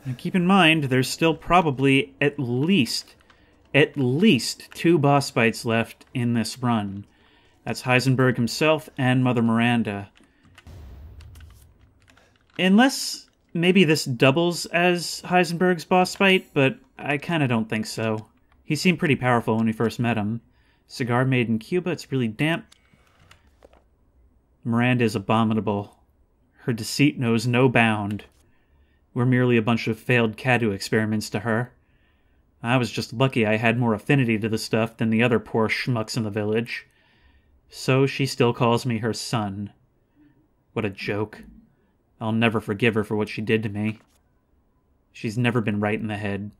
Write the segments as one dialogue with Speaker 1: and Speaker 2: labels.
Speaker 1: And keep in mind, there's still probably at least 2 boss fights left in this run. That's Heisenberg himself and Mother Miranda. Unless maybe this doubles as Heisenberg's boss fight, but I kind of don't think so. He seemed pretty powerful when we first met him. Cigar made in Cuba, it's really damp. Miranda is abominable. Her deceit knows no bound. We're merely a bunch of failed Cadu experiments to her. I was just lucky I had more affinity to the stuff than the other poor schmucks in the village. So she still calls me her son. What a joke. I'll never forgive her for what she did to me. She's never been right in the head.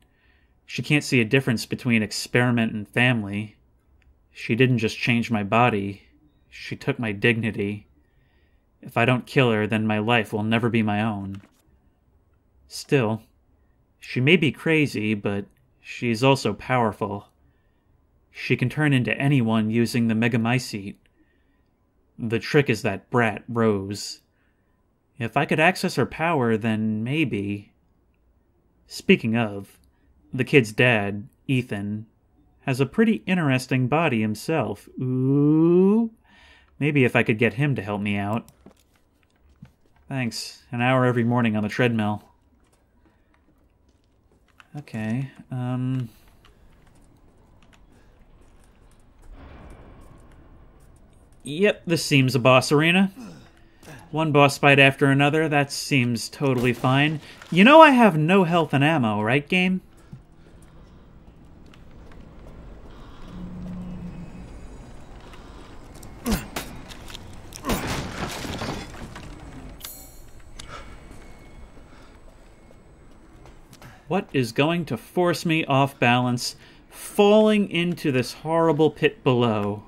Speaker 1: She can't see a difference between experiment and family. She didn't just change my body. She took my dignity. If I don't kill her, then my life will never be my own. Still, she may be crazy, but she's also powerful. She can turn into anyone using the Megamycete. The trick is that brat, Rose. If I could access her power, then maybe... Speaking of, the kid's dad, Ethan, has a pretty interesting body himself. Ooh. Maybe if I could get him to help me out. Thanks. An hour every morning on the treadmill. Okay, Yep, this seems a boss arena. One boss fight after another, that seems totally fine. You know I have no health and ammo, right, game? What is going to force me off balance, falling into this horrible pit below?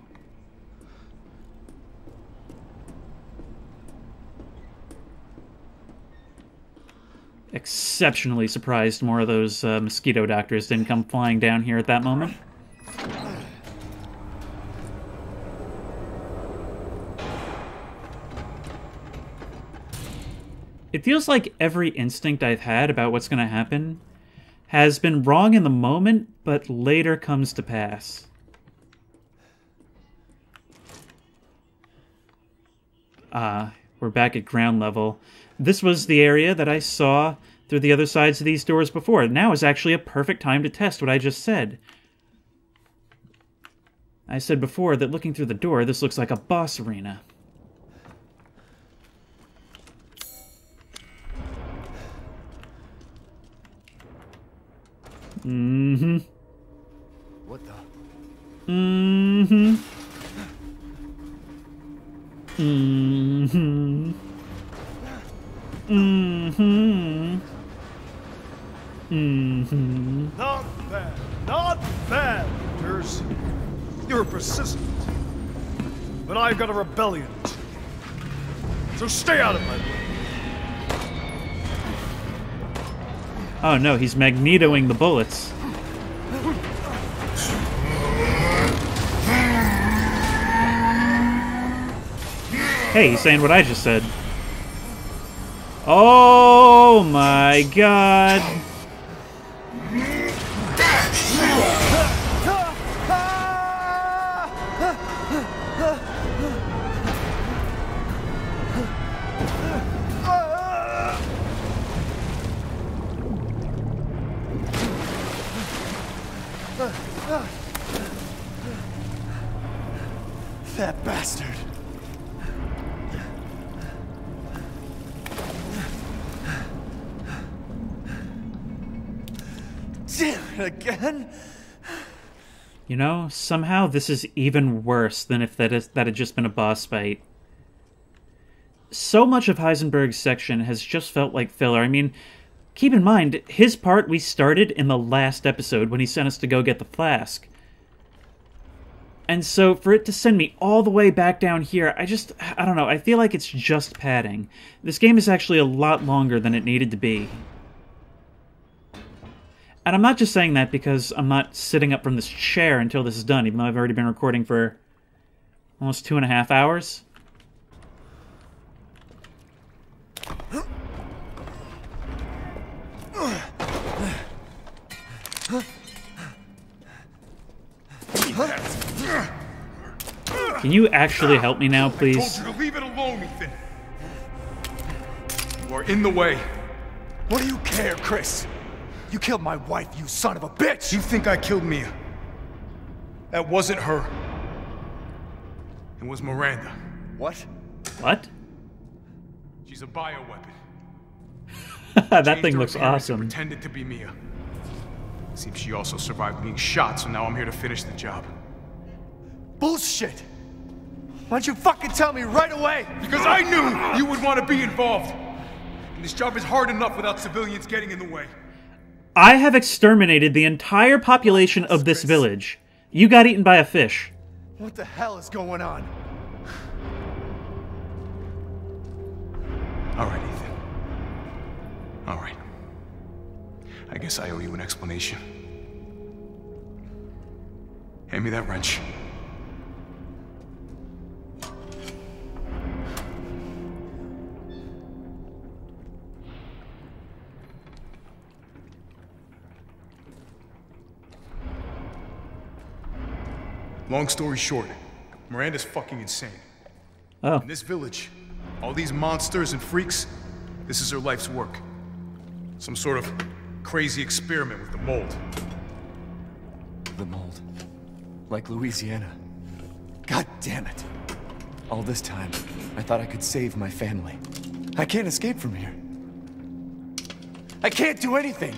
Speaker 1: Exceptionally surprised more of those mosquito doctors didn't come flying down here at that moment. It feels like every instinct I've had about what's going to happen has been wrong in the moment, but later comes to pass. We're back at ground level. This was the area that I saw through the other sides of these doors before. Now is actually a perfect time to test what I just said. I said before that looking through the door, this looks like a boss arena. Mm-hmm.
Speaker 2: What the?
Speaker 1: Mm-hmm. Mm-hmm. Mm-hmm. Mm-hmm.
Speaker 2: Not bad. Not bad, Peters. You're persistent. But I've got a rebellion. So stay out of my way.
Speaker 1: Oh no, he's magnetoing the bullets. Hey, he's saying what I just said. Oh my god.
Speaker 2: That bastard. Damn it again.
Speaker 1: You know, somehow this is even worse than if that had just been a boss fight. So much of Heisenberg's section has just felt like filler. I mean, keep in mind, his part we started in the last episode when he sent us to go get the flask. And so for it to send me all the way back down here, I don't know, I feel like it's just padding. This game is actually a lot longer than it needed to be. And I'm not just saying that because I'm not sitting up from this chair until this is done, even though I've already been recording for almost 2.5 hours. Can you actually help me now,
Speaker 3: I
Speaker 1: please?
Speaker 3: told you to leave it alone, Ethan. You are in the way.
Speaker 2: What do you care, Chris? You killed my wife, you son of a bitch!
Speaker 3: You think I killed Mia? That wasn't her. It was Miranda.
Speaker 2: What?
Speaker 1: What?
Speaker 3: She's a bioweapon.
Speaker 1: That
Speaker 3: Changed
Speaker 1: thing
Speaker 3: her
Speaker 1: looks
Speaker 3: appearance and
Speaker 1: awesome.
Speaker 3: Pretended to be Mia. Seems she also survived being shot, so now I'm here to finish the job.
Speaker 2: Bullshit! Why don't you fucking tell me right away?
Speaker 3: Because I knew you would want to be involved. And this job is hard enough without civilians getting in the way.
Speaker 1: I have exterminated the entire population of this village. You got eaten by a fish.
Speaker 2: What the hell is going on?
Speaker 3: All right, Ethan. All right. I guess I owe you an explanation. Hand me that wrench. Long story short, Miranda's fucking insane.
Speaker 1: Oh.
Speaker 3: In this village, all these monsters and freaks, this is her life's work. Some sort of crazy experiment with the mold.
Speaker 2: The mold. Like Louisiana. God damn it. All this time, I thought I could save my family. I can't escape from here. I can't do anything!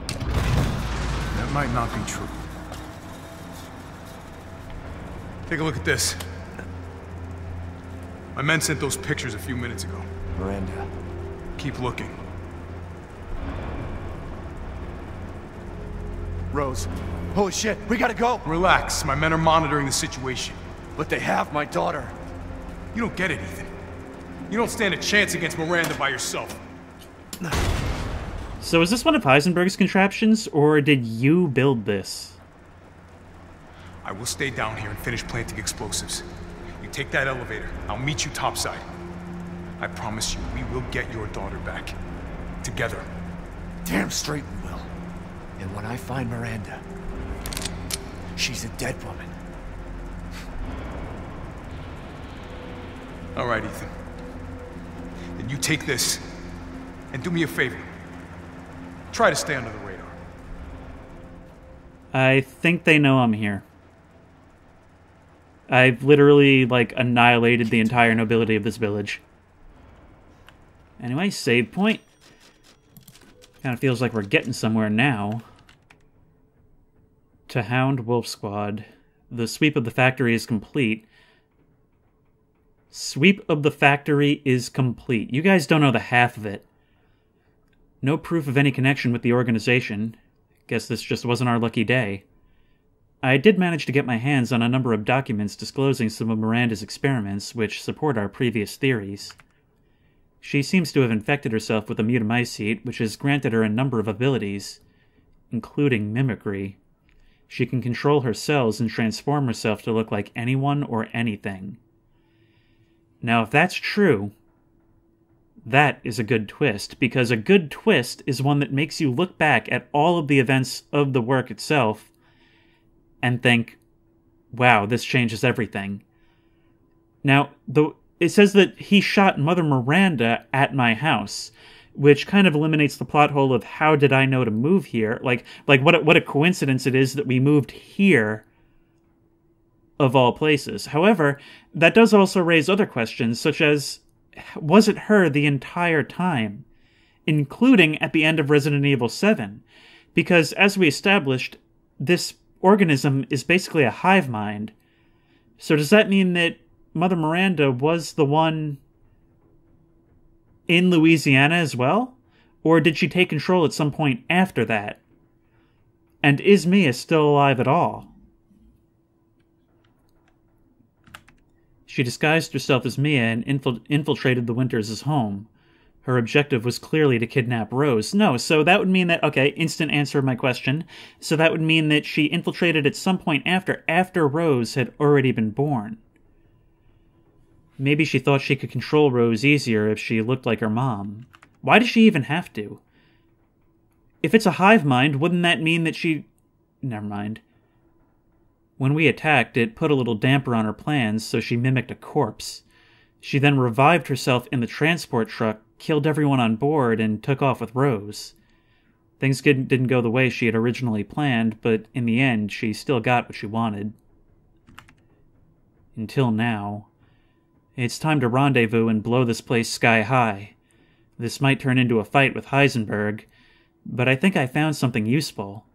Speaker 3: That might not be true. Take a look at this. My men sent those pictures a few minutes ago.
Speaker 2: Miranda.
Speaker 3: Keep looking.
Speaker 2: Rose. Holy shit, we gotta go!
Speaker 3: Relax, my men are monitoring the situation.
Speaker 2: But they have my daughter.
Speaker 3: You don't get it, Ethan. You don't stand a chance against Miranda by yourself.
Speaker 1: So is this one of Heisenberg's contraptions, or did you build this?
Speaker 3: I will stay down here and finish planting explosives. You take that elevator. I'll meet you topside. I promise you, we will get your daughter back. Together.
Speaker 2: Damn straight we will. And when I find Miranda, she's a dead woman.
Speaker 3: All right, Ethan. Then you take this, and do me a favor. Try to stay under the radar.
Speaker 1: I think they know I'm here. I've literally, like, annihilated the entire nobility of this village. Anyway, save point. Kind of feels like we're getting somewhere now. To Hound Wolf Squad. The sweep of the factory is complete. Sweep of the factory is complete. You guys don't know the half of it. No proof of any connection with the organization. Guess this just wasn't our lucky day. I did manage to get my hands on a number of documents disclosing some of Miranda's experiments, which support our previous theories. She seems to have infected herself with the mutamycete, which has granted her a number of abilities, including mimicry. She can control her cells and transform herself to look like anyone or anything. Now, if that's true, that is a good twist, because a good twist is one that makes you look back at all of the events of the work itself and think, wow, this changes everything. Now, it says that he shot Mother Miranda at my house, which kind of eliminates the plot hole of how did I know to move here? Like what a coincidence it is that we moved here, of all places. However, that does also raise other questions, such as, was it her the entire time? Including at the end of Resident Evil 7. Because, as we established, this organism is basically a hive mind. So does that mean that Mother Miranda was the one in Louisiana as well? Or did she take control at some point after that? And is Mia still alive at all? She disguised herself as Mia and infiltrated the Winters' home. Her objective was clearly to kidnap Rose. No, so that would mean that, okay, instant answer of my question. So that would mean that she infiltrated at some point after Rose had already been born. Maybe she thought she could control Rose easier if she looked like her mom. Why does she even have to? if it's a hive mind, wouldn't that mean that she... Never mind. When we attacked, it put a little damper on her plans, so she mimicked a corpse. She then revived herself in the transport truck, killed everyone on board, and took off with Rose. Things didn't go the way she had originally planned, but in the end, she still got what she wanted. Until now. It's time to rendezvous and blow this place sky high. This might turn into a fight with Heisenberg, but I think I found something useful.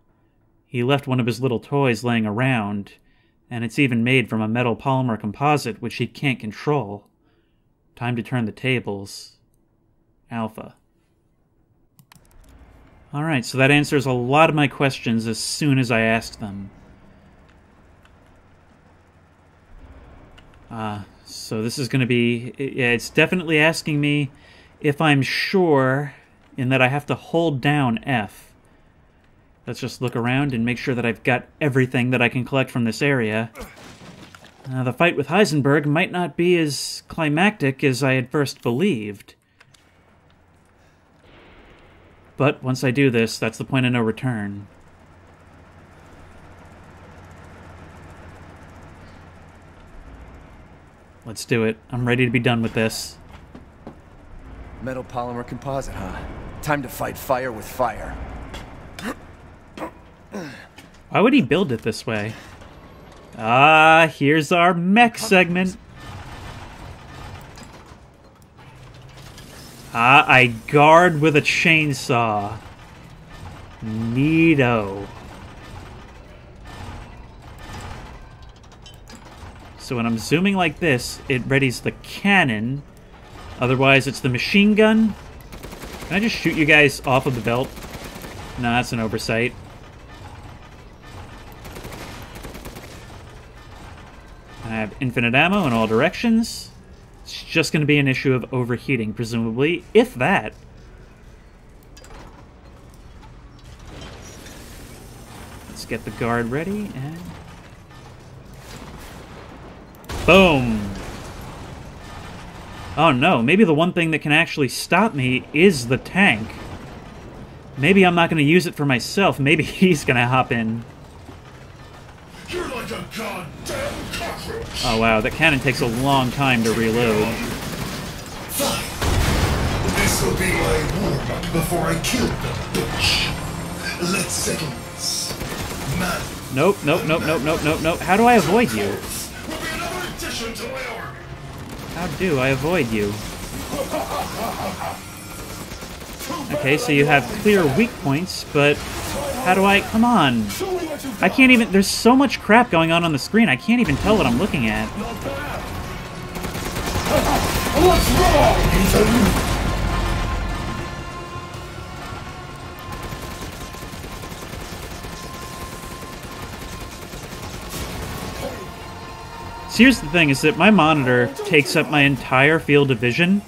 Speaker 1: He left one of his little toys laying around, and it's even made from a metal polymer composite which he can't control. Time to turn the tables. Alpha. Alright, so that answers a lot of my questions as soon as I asked them. So this is going to be... Yeah, it's definitely asking me if I'm sure in that I have to hold down F. Let's just look around and make sure that I've got everything that I can collect from this area. The fight with Heisenberg might not be as climactic as I had first believed. But once I do this, that's the point of no return. Let's do it. I'm ready to be done with this.
Speaker 2: Metal polymer composite, huh? Time to fight fire with fire.
Speaker 1: Why would he build it this way? Ah, here's our mech segment. Ah, I guard with a chainsaw. Neato. So when I'm zooming like this, it readies the cannon. Otherwise, it's the machine gun. Can I just shoot you guys off of the belt? No, that's an oversight. I have infinite ammo in all directions. It's just going to be an issue of overheating, presumably, if that. Let's get the guard ready, and... boom! Oh no, maybe the one thing that can actually stop me is the tank. Maybe I'm not going to use it for myself. Maybe he's going to hop in.
Speaker 4: You're like a goddamn cockroach.
Speaker 1: Oh wow, that cannon takes a long time to reload.
Speaker 4: Fine. This will be my warm-up before I kill the bitch. Let's settle this. Man.
Speaker 1: Nope, nope, nope, nope, nope, nope, nope. How do I avoid you?
Speaker 4: Will be another addition to my army.
Speaker 1: How do I avoid you? Okay, so you have clear weak points, but how do I... Come on. I can't even... There's so much crap going on the screen, I can't even tell what I'm looking at.
Speaker 4: What's wrong, Ethan?
Speaker 1: So here's the thing, is that my monitor takes up my entire field of vision.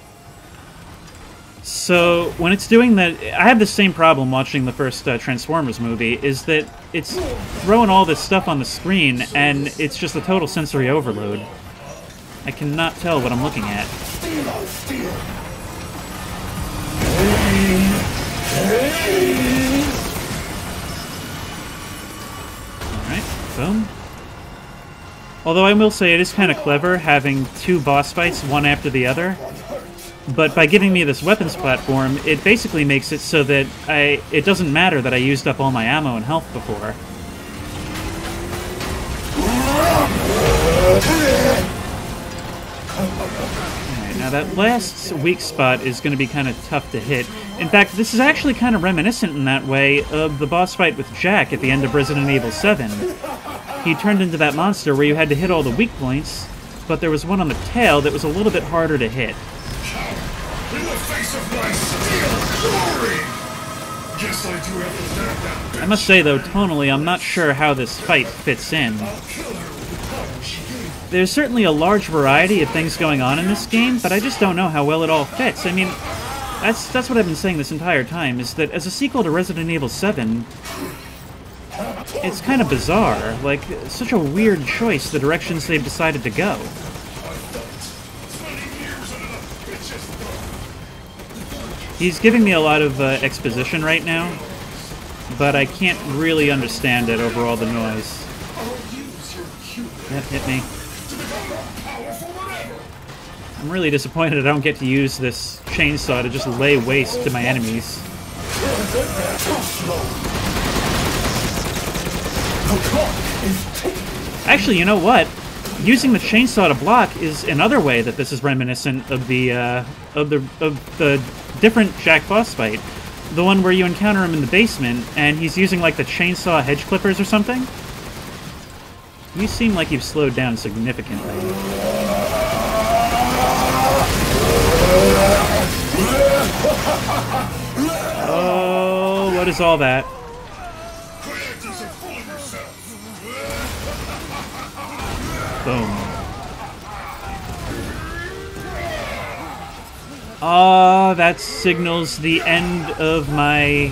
Speaker 1: So when it's doing that, I have the same problem watching the first Transformers movie, is that it's throwing all this stuff on the screen, and it's just a total sensory overload. I cannot tell what I'm looking at. Alright, boom. Although I will say it is kind of clever having two boss fights, one after the other. But by giving me this weapons platform, it basically makes it so that it doesn't matter that I used up all my ammo and health before. Alright, now that last weak spot is going to be kind of tough to hit. In fact, this is actually kind of reminiscent in that way of the boss fight with Jack at the end of Resident Evil 7. He turned into that monster where you had to hit all the weak points, but there was one on the tail that was a little bit harder to hit.
Speaker 4: In the face of my steel glory! Guess I do have to stand that bitch.
Speaker 1: I must say, though, tonally, I'm not sure how this fight fits in.
Speaker 4: I'll kill her with the power she gave.
Speaker 1: There's certainly a large variety of things going on in this game, but I just don't know how well it all fits. I mean, that's what I've been saying this entire time, is that as a sequel to Resident Evil 7, it's kind of bizarre. Like, such a weird choice, the directions they've decided to go.
Speaker 4: Bitches.
Speaker 1: He's giving me a lot of exposition right now, but I can't really understand it over all the noise. Yep, hit me. I'm really disappointed I don't get to use this chainsaw to just lay waste to my enemies. Actually, you know what? Using the chainsaw to block is another way that this is reminiscent of the different Jack boss fight. The one where you encounter him in the basement, and he's using like the chainsaw hedge clippers or something. You seem like you've slowed down significantly. Oh, what is all that? Boom. Oh, that signals the end of my...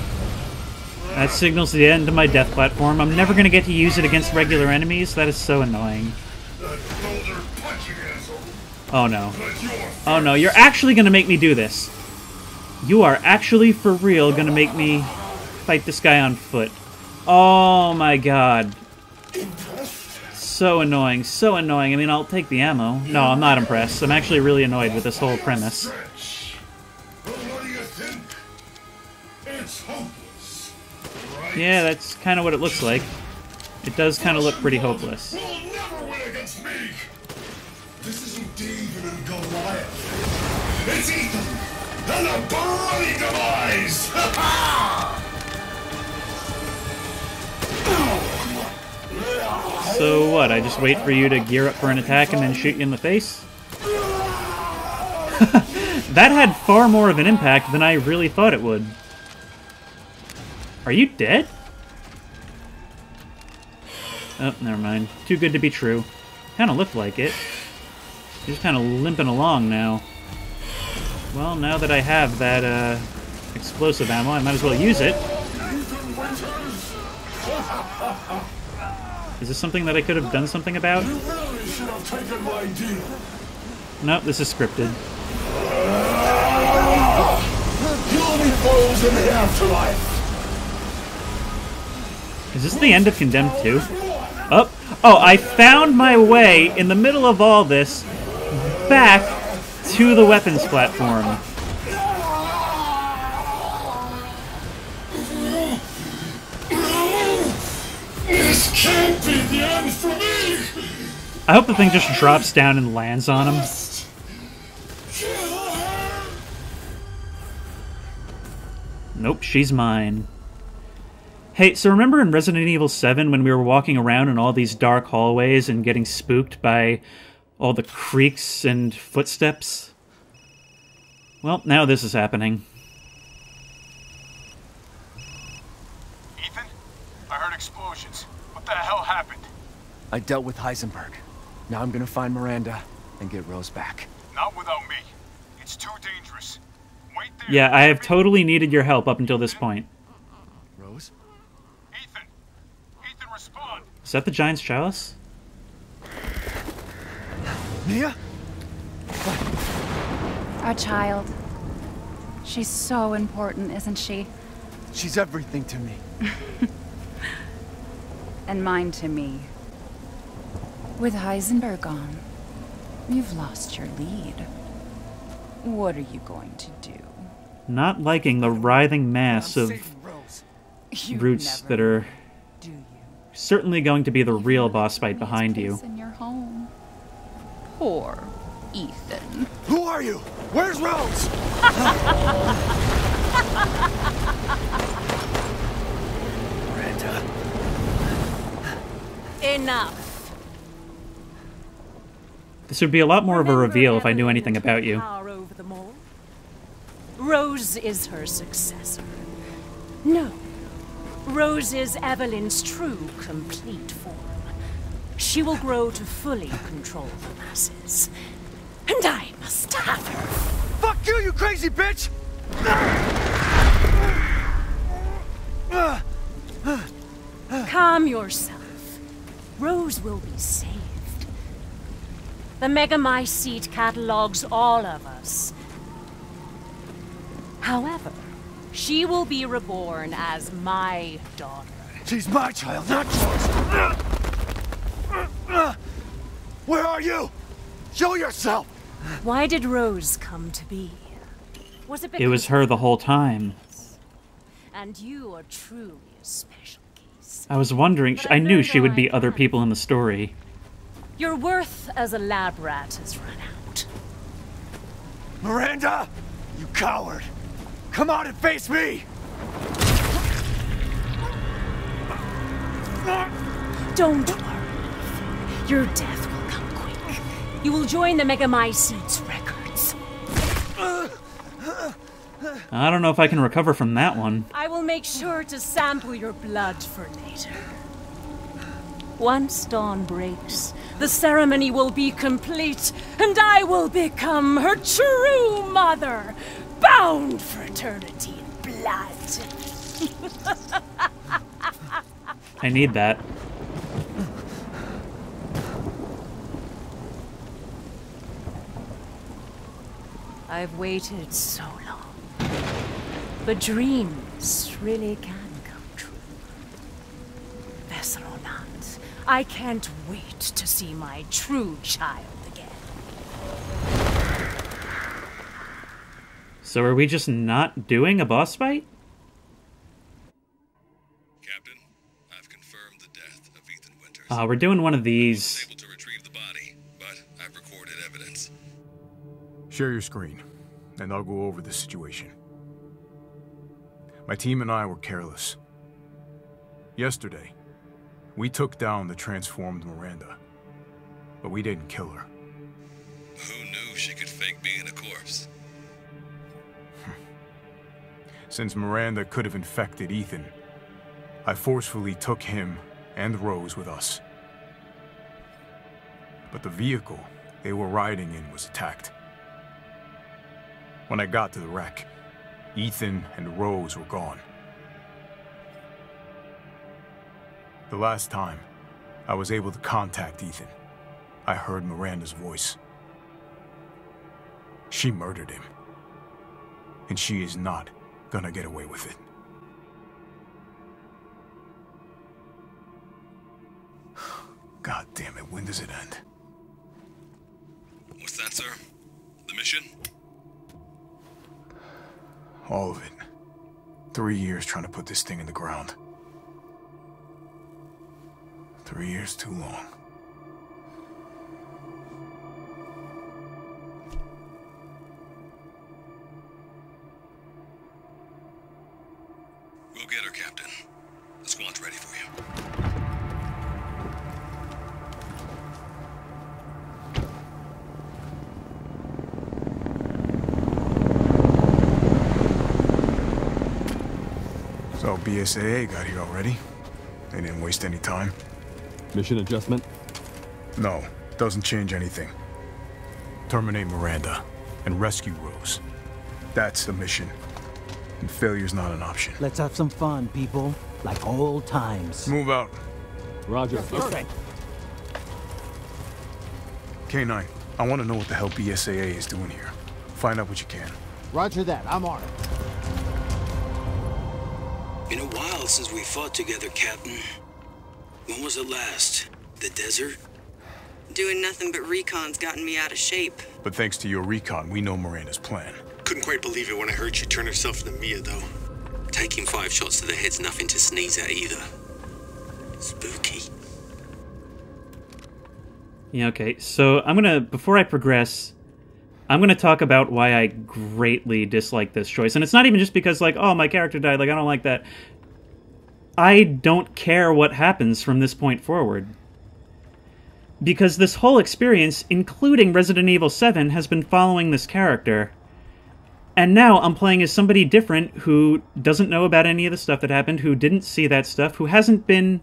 Speaker 1: That signals the end of my death platform. I'm never going to get to use it against regular enemies. That is so annoying. Oh no. Oh no, you're actually going to make me do this. You are actually, for real, going to make me fight this guy on foot. Oh my god. So annoying, so annoying. I mean, I'll take the ammo. No, I'm not impressed. I'm actually really annoyed with this whole premise.
Speaker 4: What do you think? It's hopeless.
Speaker 1: Yeah, that's kind of what it looks like. It does kind of look pretty hopeless.
Speaker 4: Will never win against me. This isn't David and Goliath. It's Ethan and a bloody demise.
Speaker 1: So what, I just wait for you to gear up for an attack and then shoot you in the face? That had far more of an impact than I really thought it would. Are you dead? Oh, never mind. Too good to be true. Kinda looked like it. You're just kinda limping along now. Well, now that I have that, explosive ammo, I might as well use it. Is this something that I could have done something about?
Speaker 4: You really should have taken my deal.
Speaker 1: Nope, this is scripted.
Speaker 4: You'll be foes in the afterlife.
Speaker 1: Is this the end of Condemned 2? Oh, I found my way in the middle of all this back to the weapons platform.
Speaker 4: This can't be the end for me.
Speaker 1: I hope the thing just drops down and lands on him. Nope, she's mine. Hey, so remember in Resident Evil 7 when we were walking around in all these dark hallways and getting spooked by all the creaks and footsteps? Well, now this is happening.
Speaker 3: Ethan? I heard explosions. What the hell happened?
Speaker 2: I dealt with Heisenberg. Now I'm gonna find Miranda and get Rose back.
Speaker 3: Not without me. It's too dangerous. Wait there.
Speaker 1: Yeah, I have totally needed your help up until this point.
Speaker 2: Rose?
Speaker 3: Ethan! Ethan, respond!
Speaker 1: Is that the Giant's Chalice?
Speaker 2: Mia?
Speaker 5: Our child. She's so important, isn't she?
Speaker 2: She's everything to me.
Speaker 5: And mine to me. With Heisenberg gone, you've lost your lead. What are you going to do?
Speaker 1: Not liking the writhing mass
Speaker 2: I'm
Speaker 1: of
Speaker 2: saving Rose.
Speaker 5: You
Speaker 1: roots
Speaker 5: never
Speaker 1: that are
Speaker 5: do you?
Speaker 1: certainly going to be the real boss fight behind you.
Speaker 5: Place in your home. Poor Ethan.
Speaker 2: Who are you? Where's Rose? Miranda.
Speaker 6: Enough.
Speaker 1: This would be a lot more of a
Speaker 6: Remember
Speaker 1: reveal if I knew
Speaker 6: Evelyn
Speaker 1: anything
Speaker 6: took
Speaker 1: about you.
Speaker 6: power over them all? Rose is her successor. No. Rose is Evelyn's true, complete form. She will grow to fully control the masses. And I must have her.
Speaker 2: Fuck you, you crazy bitch!
Speaker 6: Calm yourself. Rose will be saved. The Megamycete catalogs all of us. However, She will be reborn as my daughter.
Speaker 2: She's my child, not yours. Where are you? Show yourself!
Speaker 6: Why did Rose come to be? Was it because
Speaker 1: It was her the whole time.
Speaker 6: And you are truly a special case.
Speaker 1: I was wondering,
Speaker 6: But
Speaker 1: I
Speaker 6: I've
Speaker 1: knew
Speaker 6: learned
Speaker 1: she
Speaker 6: all
Speaker 1: would
Speaker 6: I
Speaker 1: be other
Speaker 6: can.
Speaker 1: people in the story.
Speaker 6: Your worth as a lab rat has run out.
Speaker 2: Miranda! You coward! Come out and face me!
Speaker 6: Don't worry. Your death will come quick. You will join the Megamycetes records.
Speaker 1: I don't know if I can recover from that one.
Speaker 6: I will make sure to sample your blood for later. Once dawn breaks, the ceremony will be complete, and I will become her true mother, bound for eternity in blood.
Speaker 1: I need that.
Speaker 6: I've waited so long. But dreams really can come true. Vessel or not, I can't wait to see my true child again.
Speaker 1: So are we just not doing a boss fight?
Speaker 7: Captain, I've confirmed the death of Ethan Winters.
Speaker 1: We're doing one of
Speaker 7: I was
Speaker 1: these.
Speaker 7: able to retrieve the body, but I've recorded evidence.
Speaker 3: Share your screen, and I'll go over the situation. My team and I were careless. Yesterday, we took down the transformed Miranda, but we didn't kill her.
Speaker 7: Who knew she could fake being a corpse?
Speaker 3: Since Miranda could have infected Ethan, I forcefully took him and Rose with us. But the vehicle they were riding in was attacked. When I got to the wreck, Ethan and Rose were gone. The last time I was able to contact Ethan, I heard Miranda's voice. She murdered him, and she is not gonna get away with it. God damn it, when does it end?
Speaker 7: What's that, sir? The mission?
Speaker 3: All of it. 3 years trying to put this thing in the ground. 3 years too long.
Speaker 7: We'll get her, Captain. The squad's ready for you.
Speaker 3: So BSAA got here already? They didn't waste any time?
Speaker 8: Mission adjustment?
Speaker 3: No, doesn't change anything. Terminate Miranda and rescue Rose. That's the mission. And failure's not an option.
Speaker 9: Let's have some fun, people. Like old times.
Speaker 3: Move out.
Speaker 8: Roger.
Speaker 9: Okay.
Speaker 3: K9, I want to know what the hell BSAA is doing here. Find out what you can.
Speaker 9: Roger that. I'm on it.
Speaker 10: Been a while since we fought together, Captain. When was it last? The desert?
Speaker 11: Doing nothing but recon's gotten me out of shape.
Speaker 3: But thanks to your recon, we know Miranda's plan.
Speaker 10: Couldn't quite believe it when I heard she turned herself into Mia, though. Taking 5 shots to the head's nothing to sneeze at either. Spooky.
Speaker 1: Yeah, okay. So I'm gonna, before I progress, I'm gonna talk about why I greatly dislike this choice. And it's not even just because, like, oh, my character died, like, I don't like that. I don't care what happens from this point forward. Because this whole experience, including Resident Evil 7, has been following this character. And now I'm playing as somebody different who doesn't know about any of the stuff that happened, who didn't see that stuff, who hasn't been...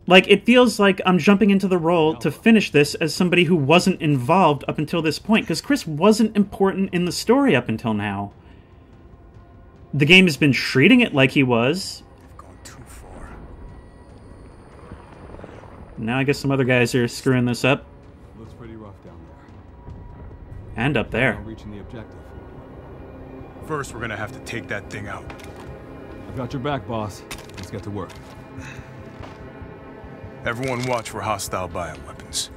Speaker 1: Like, it feels like I'm jumping into the role to finish this as somebody who wasn't involved up until this point, because Chris wasn't important in the story up until now. The game has been treating it like he was.
Speaker 3: They've gone too far.
Speaker 1: Now I guess some other guys are screwing this up.
Speaker 8: Looks pretty rough down there.
Speaker 1: And up there.
Speaker 8: Now reaching the objective.
Speaker 3: First, we're gonna have to take that thing out.
Speaker 8: I've got your back, boss. Let's get to work.
Speaker 3: Everyone watch for hostile bioweapons.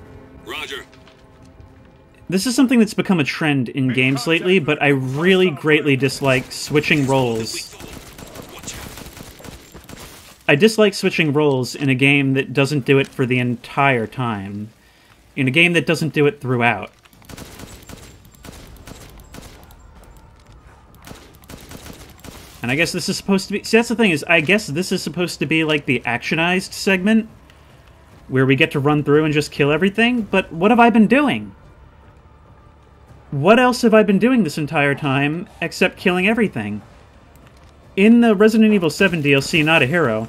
Speaker 10: Roger.
Speaker 1: This is something that's become a trend in games lately, but I really greatly dislike switching roles. I dislike switching roles in a game that doesn't do it for the entire time. In a game that doesn't do it throughout. And I guess this is supposed to be... See, that's the thing, is I guess this is supposed to be like the actionized segment, where we get to run through and just kill everything, but what have I been doing? What else have I been doing this entire time, except killing everything? In the Resident Evil 7 DLC, Not a Hero,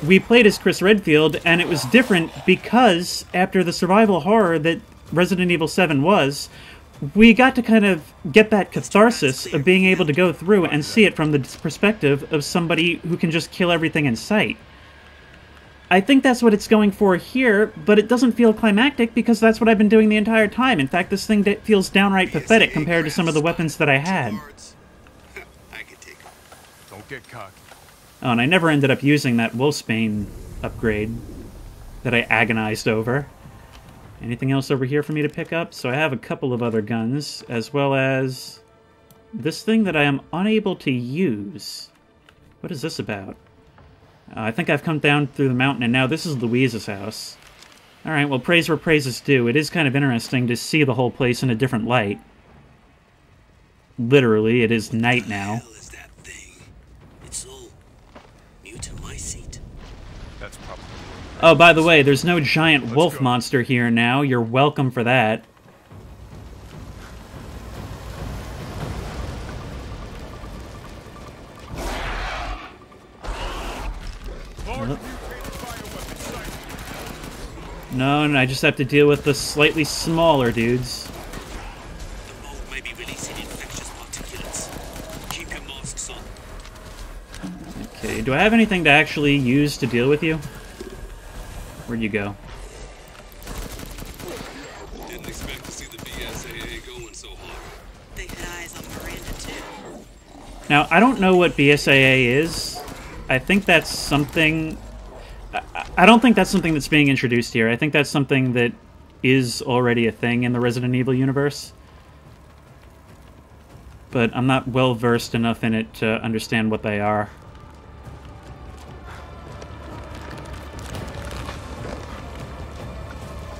Speaker 1: we played as Chris Redfield, and it was different because, after the survival horror that Resident Evil 7 was, we got to kind of get that catharsis of being able to go through and see it from the perspective of somebody who can just kill everything in sight. I think that's what it's going for here, but it doesn't feel climactic because that's what I've been doing the entire time. In fact, this thing feels downright pathetic compared to some of the weapons that I had.
Speaker 3: Don't get cocky.
Speaker 1: Oh, and I never ended up using that Wolfsbane upgrade that I agonized over. Anything else over here for me to pick up? So I have a couple of other guns, as well as this thing that I am unable to use. What is this about? I think I've come down through the mountain, and now this is Louise's house. Alright, well, praise where praise is due. It is kind of interesting to see the whole place in a different light. Literally, it is night now.
Speaker 10: What the hell is that thing? It's all new to my seat.
Speaker 3: That's probably...
Speaker 1: Oh, by the way, there's no giant wolf monster here now. You're welcome for that. No, and I just have to deal with the slightly smaller dudes.
Speaker 10: The mold may be releasing infectious particulates. Keep your masks on.
Speaker 1: Okay, do I have anything to actually use to deal with you? Where'd you go?
Speaker 10: Didn't expect to see the BSAA going so hard.
Speaker 11: They had eyes on Miranda, too.
Speaker 1: Now, I don't know what BSAA is. I think that's something... I don't think that's something that's being introduced here. I think that's something that is already a thing in the Resident Evil universe. But I'm not well-versed enough in it to understand what they are.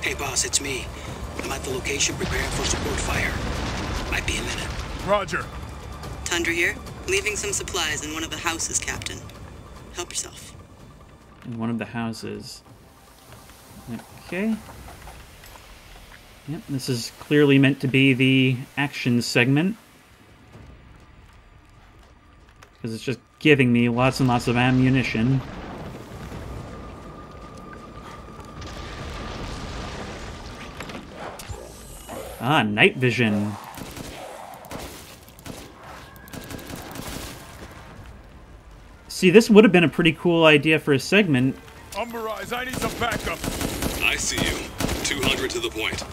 Speaker 10: Hey, boss, it's me. I'm at the location preparing for support fire. Might be a minute.
Speaker 3: Roger.
Speaker 11: Tundra here. Leaving some supplies in one of the houses, Captain. Help yourself.
Speaker 1: In one of the houses. Okay. Yep, this is clearly meant to be the action segment. Because it's just giving me lots and lots of ammunition. Ah, night vision. See, this would have been a pretty cool idea for a segment.
Speaker 3: Umber Eyes, I need some backup.
Speaker 10: I see you. 200 to the point.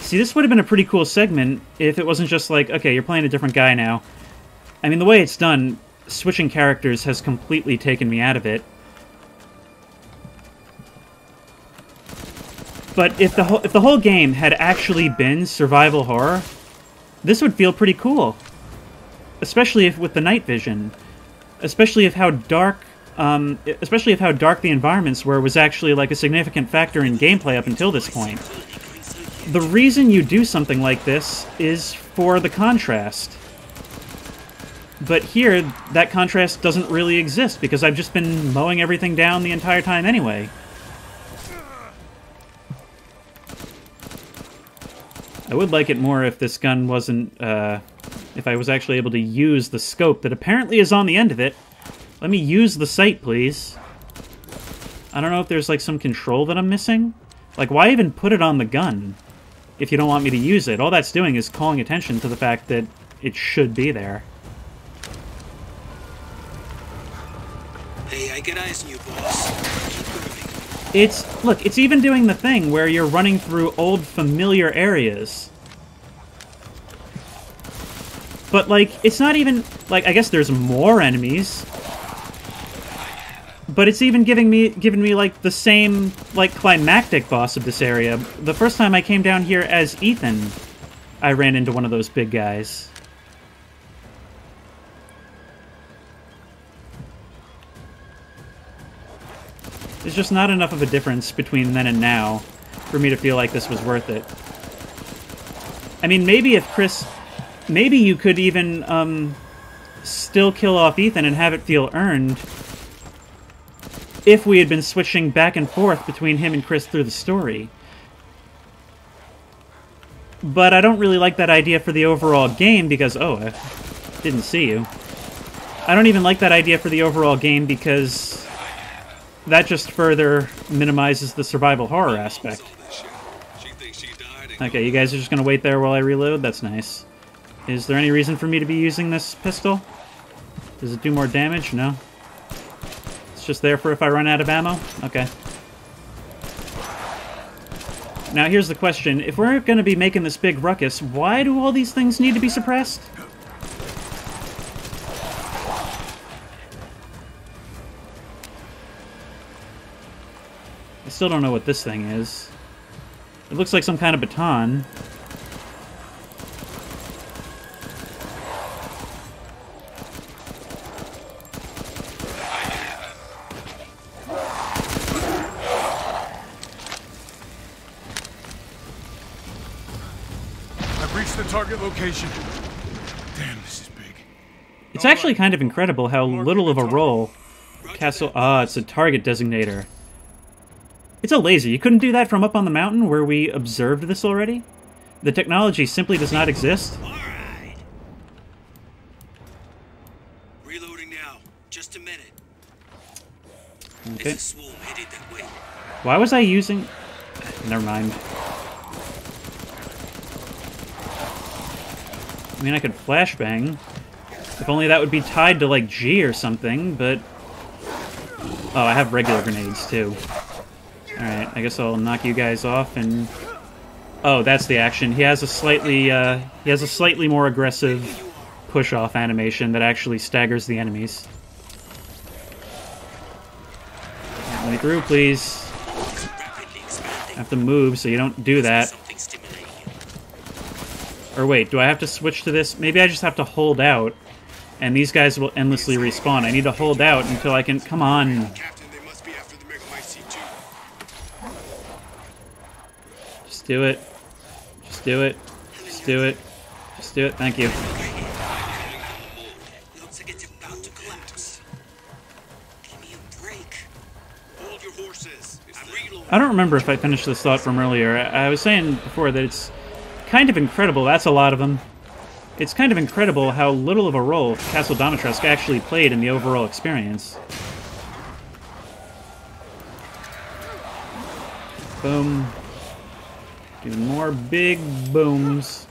Speaker 1: See, this would have been a pretty cool segment if it wasn't just like, okay, you're playing a different guy now. I mean, the way it's done, switching characters has completely taken me out of it. But if the whole game had actually been survival horror, this would feel pretty cool. Especially if with the night vision. Especially if how dark the environments were was actually like a significant factor in gameplay up until this point. The reason you do something like this is for the contrast. But here, that contrast doesn't really exist because I've just been mowing everything down the entire time anyway. I would like it more if this gun wasn't, if I was actually able to use the scope that apparently is on the end of it. Let me use the sight, please. I don't know if there's, like, some control that I'm missing. Like, why even put it on the gun if you don't want me to use it? All that's doing is calling attention to the fact that it should be there.
Speaker 10: Hey, I get eyes on you, boss. Keep moving.
Speaker 1: Look, it's even doing the thing where you're running through old familiar areas. But, like, it's not even... Like, I guess there's more enemies. But it's even giving me, like, the same, like, climactic boss of this area. The first time I came down here as Ethan, I ran into one of those big guys. There's just not enough of a difference between then and now for me to feel like this was worth it. I mean, maybe if Chris... Maybe you could even, still kill off Ethan and have it feel earned if we had been switching back and forth between him and Chris through the story. But I don't really like that idea for the overall game because... Oh, I didn't see you. I don't even like that idea for the overall game because that just further minimizes the survival horror aspect. Okay, you guys are just going to wait there while I reload? That's nice. Is there any reason for me to be using this pistol? Does it do more damage? No. It's just there for if I run out of ammo? Okay. Now here's the question. If we're going to be making this big ruckus, why do all these things need to be suppressed? I still don't know what this thing is. It looks like some kind of baton.
Speaker 3: Target location. Damn, this is big.
Speaker 1: It's actually kind of incredible how little of a role Castle... Ah, it's a target designator. It's a laser. You couldn't do that from up on the mountain where we observed this already? The technology simply does not exist.
Speaker 10: All right. Reloading now. Just a minute.
Speaker 1: Okay.
Speaker 10: There's a swarm headed that way.
Speaker 1: Why was I using... Never mind. I mean, I could flashbang. If only that would be tied to, like, G or something, but... Oh, I have regular grenades, too. Alright, I guess I'll knock you guys off and... Oh, that's the action. He has a slightly more aggressive push-off animation that actually staggers the enemies. Let me through, please. I have to move so you don't do that. Or wait, do I have to switch to this? Maybe I just have to hold out, and these guys will endlessly respawn. I need to hold out until I can... Come on. Just do it. Just do it. Just do it. Just do it. Thank you.
Speaker 10: Looks like it's about to collapse. Give me a break. Hold your horses.
Speaker 1: I don't remember if I finished this thought from earlier. I was saying before that it's kind of incredible. That's a lot of them. It's kind of incredible how little of a role Castle Dimitrescu actually played in the overall experience. Boom. Doing more big booms.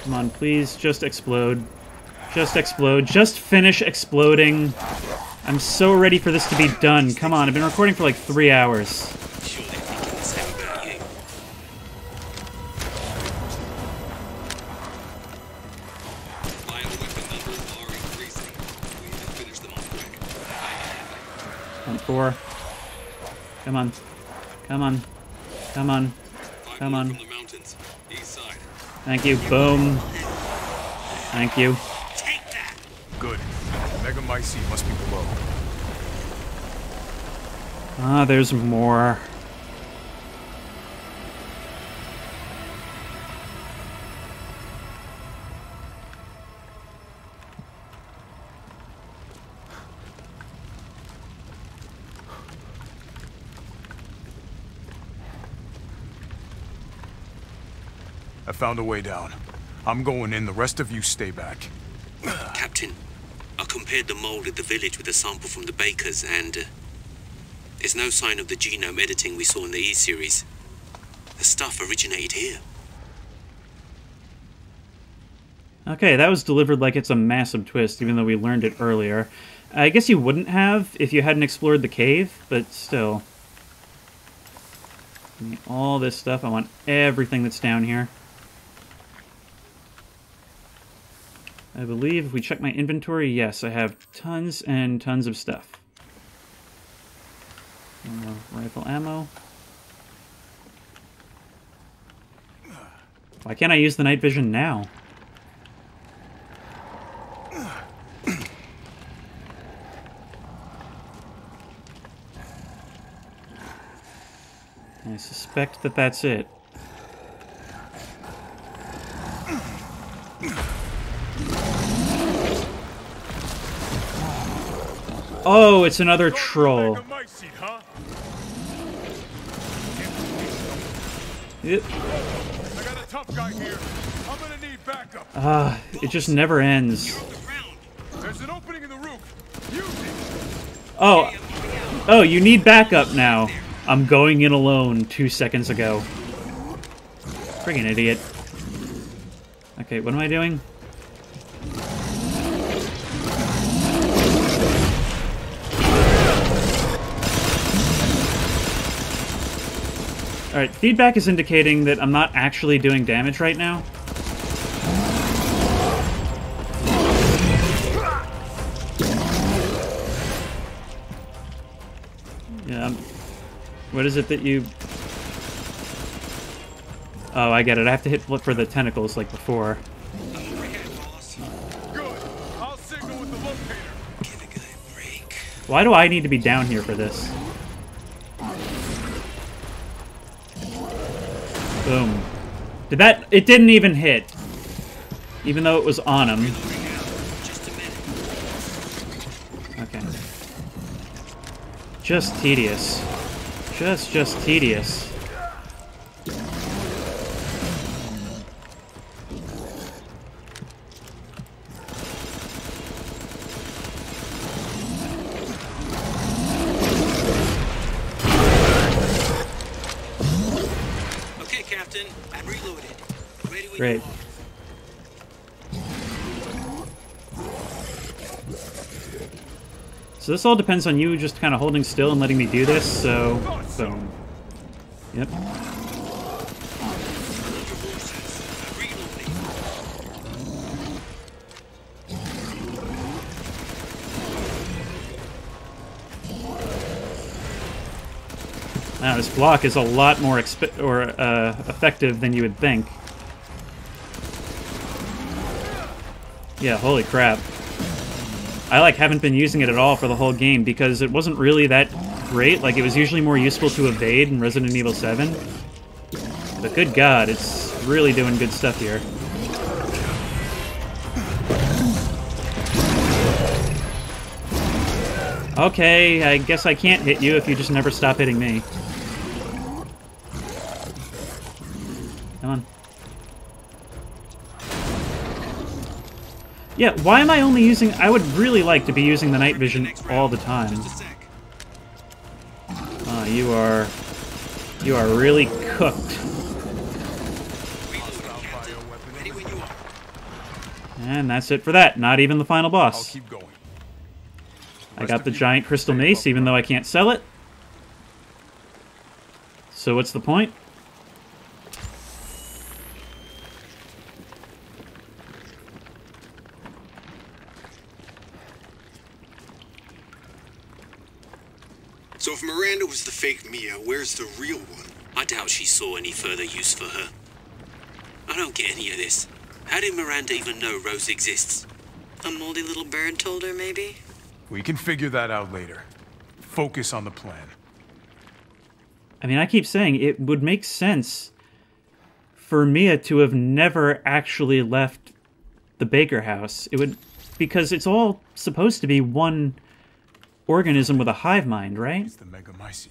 Speaker 1: Come on, please, just explode. Just explode. Just finish exploding. I'm so ready for this to be done. Come on, I've been recording for like 3 hours. Four. Come on. Come on. Come on. Come on. Thank you. Boom. Thank you.
Speaker 3: Good. Megamycete must be below.
Speaker 1: Ah, there's more.
Speaker 3: I found a way down. I'm going in, the rest of you stay back.
Speaker 10: Captain, I compared the mold at the village with a sample from the bakers, and there's no sign of the genome editing we saw in the E-series. The stuff originated here.
Speaker 1: Okay, that was delivered like it's a massive twist, even though we learned it earlier. I guess you wouldn't have if you hadn't explored the cave, but still. Give me all this stuff. I want everything that's down here. I believe if we check my inventory, yes, I have tons and tons of stuff. Rifle ammo. Why can't I use the night vision now? I suspect that that's it. Oh, it's another troll. Yep.
Speaker 3: I got a tough guy here. I'm gonna need backup.
Speaker 1: It just never ends.
Speaker 3: There's an opening in the roof. Use it.
Speaker 1: Oh, you need backup now. I'm going in alone 2 seconds ago. Friggin' idiot. Okay, what am I doing? Alright, feedback is indicating that I'm not actually doing damage right now. Yeah, what is it that you... Oh, I get it. I have to hit flip for the tentacles like before. Why do I need to be down here for this? Boom. Did that... It didn't even hit. Even though it was on him. Okay. Just tedious. Just tedious.
Speaker 10: Okay, Captain. I'm reloaded. Ready when
Speaker 1: Great. So this all depends on you just kind of holding still and letting me do this, so... Boom. Yep. Now, this block is a lot more effective than you would think. Yeah, holy crap. I, haven't been using it at all for the whole game because it wasn't really that great. Like, it was usually more useful to evade in Resident Evil 7. But good God, it's really doing good stuff here. Okay, I guess I can't hit you if you just never stop hitting me. Come on. Yeah, why am I only using... I would really like to be using the night vision all the time. You are... You are really cooked. And that's it for that. Not even the final boss. I got the giant crystal mace, even though I can't sell it. So what's the point?
Speaker 7: So if Miranda was the fake Mia, where's the real one?
Speaker 10: I doubt she saw any further use for her. I don't get any of this. How did Miranda even know Rose exists?
Speaker 11: A moldy little bird told her, maybe?
Speaker 3: We can figure that out later. Focus on the plan.
Speaker 1: I mean, I keep saying it would make sense for Mia to have never actually left the Baker house. It would, because it's all supposed to be one organism with a hive mind, right?
Speaker 3: It's the Megamycete.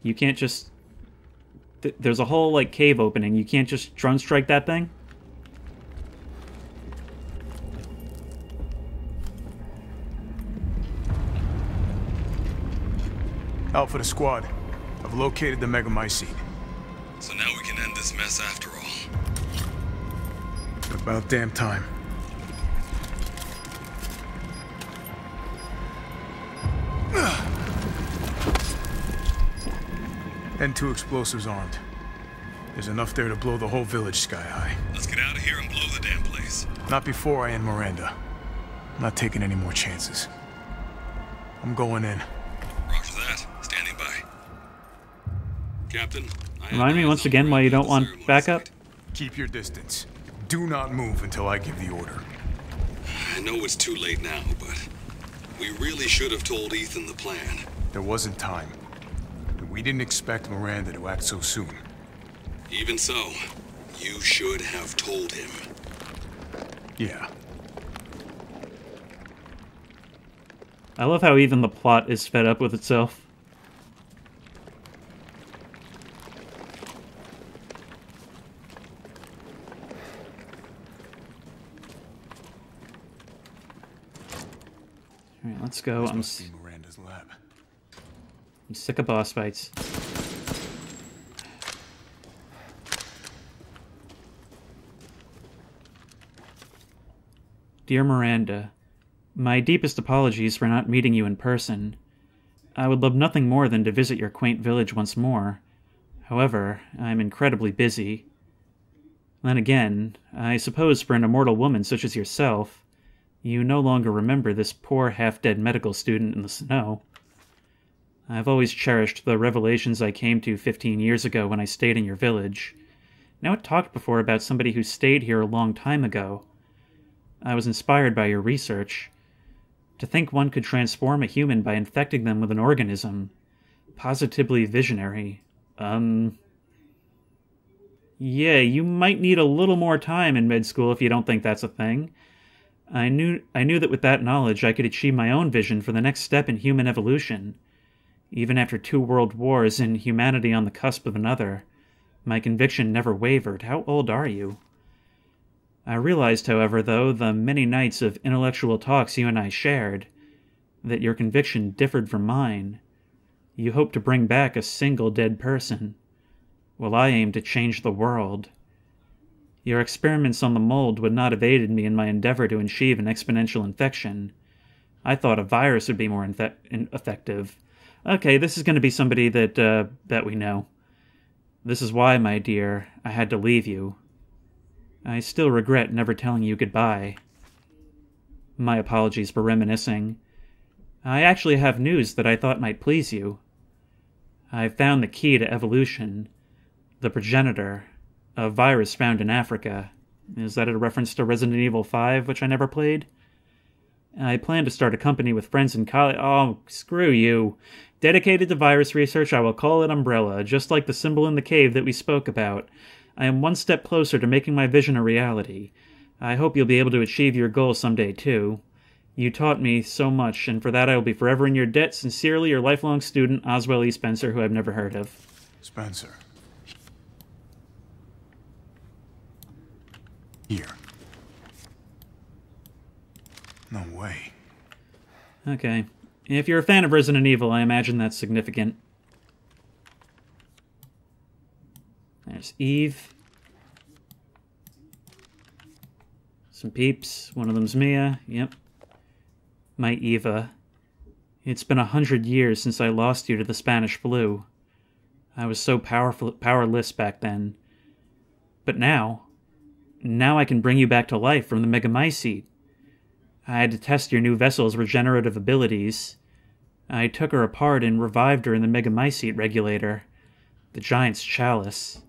Speaker 1: You can't just... There's a whole, cave opening. You can't just drone strike that thing?
Speaker 3: Alpha to squad. I've located the Megamycete.
Speaker 7: So now we can end this mess after all.
Speaker 3: About damn time. And 2 explosives armed. There's enough there to blow the whole village sky high.
Speaker 4: Let's get out of here and blow the damn place.
Speaker 3: Not before I end Miranda. I'm not taking any more chances. I'm going in.
Speaker 4: Roger that. Standing by. Captain,
Speaker 1: Remind me once again why you don't want backup?
Speaker 3: Keep your distance. Do not move until I give the order.
Speaker 4: I know it's too late now, but we really should have told Ethan the plan.
Speaker 3: There wasn't time. We didn't expect Miranda to act so soon.
Speaker 4: Even so, you should have told him.
Speaker 3: Yeah.
Speaker 1: I love how even the plot is fed up with itself. Alright, let's go. I'm
Speaker 3: Miranda's lab.
Speaker 1: I'm sick of boss fights. Dear Miranda, my deepest apologies for not meeting you in person. I would love nothing more than to visit your quaint village once more. However, I'm incredibly busy. Then again, I suppose for an immortal woman such as yourself, you no longer remember this poor half-dead medical student in the snow. I've always cherished the revelations I came to 15 years ago when I stayed in your village. Now it talked before about somebody who stayed here a long time ago. I was inspired by your research. To think one could transform a human by infecting them with an organism. Positively visionary. Yeah, you might need a little more time in med school if you don't think that's a thing. I knew that with that knowledge I could achieve my own vision for the next step in human evolution. Even after 2 world wars and humanity on the cusp of another, my conviction never wavered. How old are you? I realized, however, though, the many nights of intellectual talks you and I shared, that your conviction differed from mine. You hoped to bring back a single dead person, while I aimed to change the world. Your experiments on the mold would not have aided me in my endeavor to achieve an exponential infection. I thought a virus would be more effective. Okay, this is going to be somebody that we know. This is why, my dear, I had to leave you. I still regret never telling you goodbye. My apologies for reminiscing. I actually have news that I thought might please you. I've found the key to evolution. The progenitor. A virus found in Africa. Is that a reference to Resident Evil 5, which I never played? I plan to start a company with friends in college. Oh, screw you. Dedicated to virus research, I will call it Umbrella, just like the symbol in the cave that we spoke about. I am one step closer to making my vision a reality. I hope you'll be able to achieve your goal someday, too. You taught me so much, and for that I will be forever in your debt. Sincerely, your lifelong student, Oswell E. Spencer, who I've never heard of.
Speaker 3: Spencer. Here. No way.
Speaker 1: Okay. If you're a fan of Resident Evil, I imagine that's significant. There's Eve. Some peeps. One of them's Mia. Yep. My Eva. It's been 100 years since I lost you to the Spanish flu. I was so powerless back then. But now I can bring you back to life from the Megamycete. I had to test your new vessel's regenerative abilities. I took her apart and revived her in the Megamycete regulator, the Giant's Chalice.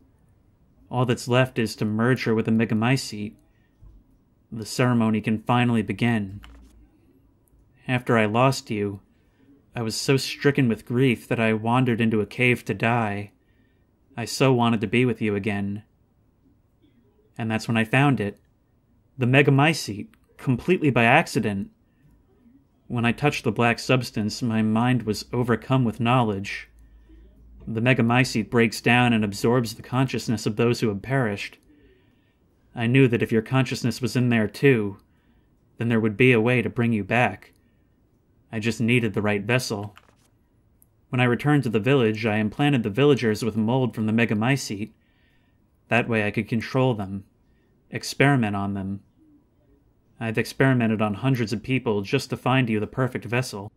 Speaker 1: All that's left is to merge her with the Megamycete. The ceremony can finally begin. After I lost you, I was so stricken with grief that I wandered into a cave to die. I so wanted to be with you again. And that's when I found it. The Megamycete, completely by accident. When I touched the black substance, my mind was overcome with knowledge. The Megamycete breaks down and absorbs the consciousness of those who have perished. I knew that if your consciousness was in there too, then there would be a way to bring you back. I just needed the right vessel. When I returned to the village, I implanted the villagers with mold from the Megamycete. That way I could control them, experiment on them. I've experimented on hundreds of people just to find you the perfect vessel.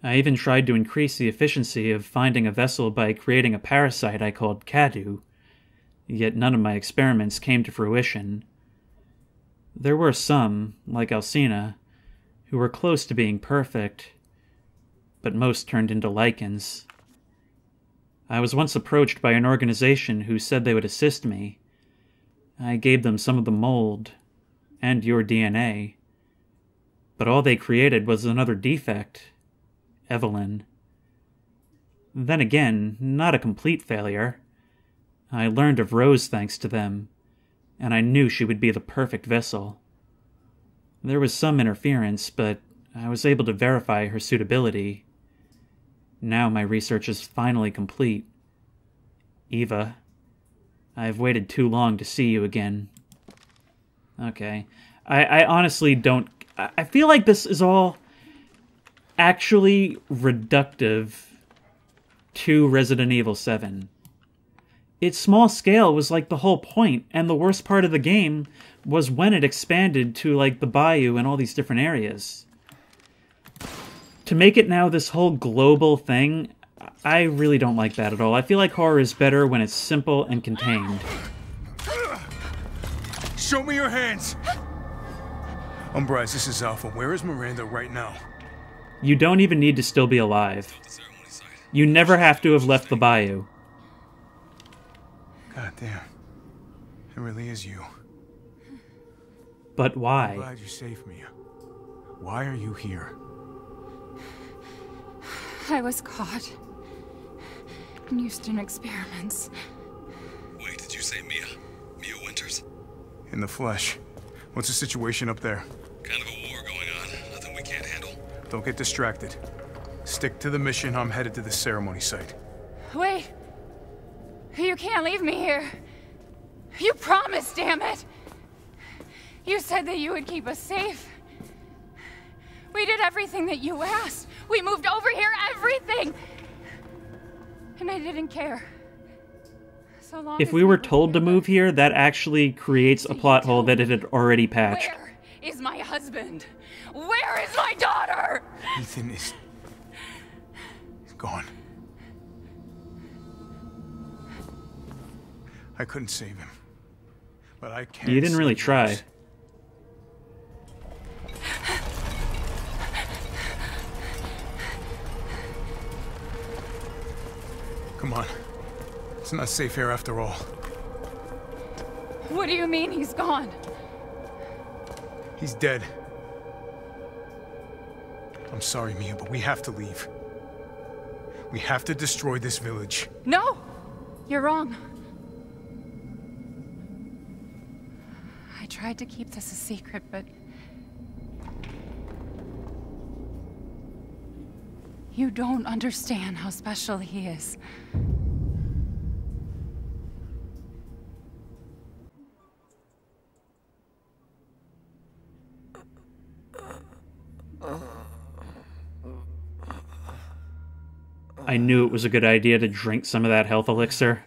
Speaker 1: I even tried to increase the efficiency of finding a vessel by creating a parasite I called Cadu, yet none of my experiments came to fruition. There were some, like Alcina, who were close to being perfect, but most turned into lichens. I was once approached by an organization who said they would assist me. I gave them some of the mold, and your DNA, but all they created was another defect, Evelyn. Then again, not a complete failure. I learned of Rose thanks to them, and I knew she would be the perfect vessel. There was some interference, but I was able to verify her suitability. Now my research is finally complete. Eva, I have waited too long to see you again. Okay. I honestly don't... I feel like this is all actually reductive to Resident Evil 7. Its small scale was like the whole point, and the worst part of the game was when it expanded to like the bayou and all these different areas. To make it now this whole global thing, I really don't like that at all. I feel like horror is better when it's simple and contained.
Speaker 3: Show me your hands! Umbrise, this is Alpha. Where is Miranda right now?
Speaker 1: You don't even need to still be alive. You never have to have left the bayou.
Speaker 3: God damn. It really is you.
Speaker 1: But why?
Speaker 3: I'm glad you saved me. Why are you here?
Speaker 5: I was caught and used in experiments.
Speaker 7: Wait, did you say Mia? Mia Winters?
Speaker 3: In the flesh. What's the situation up there?
Speaker 7: Kind of a war going on. Nothing we can't handle.
Speaker 3: Don't get distracted. Stick to the mission. I'm headed to the ceremony site.
Speaker 5: Wait! You can't leave me here. You promised, damn it! You said that you would keep us safe. We did everything that you asked. We moved over here, everything! And I didn't care. So long
Speaker 1: If we were told to move here, that actually creates a plot hole that it had already patched.
Speaker 5: Where is my husband? Where is my daughter?
Speaker 3: Ethan is... he's gone. I couldn't save him. But I can.
Speaker 1: You didn't really try.
Speaker 3: Come on. It's not safe here after all.
Speaker 5: What do you mean he's gone?
Speaker 3: He's dead. I'm sorry, Mia, but we have to leave. We have to destroy this village.
Speaker 5: No! You're wrong. I tried to keep this a secret, but... you don't understand how special he is.
Speaker 1: I knew it was a good idea to drink some of that health elixir.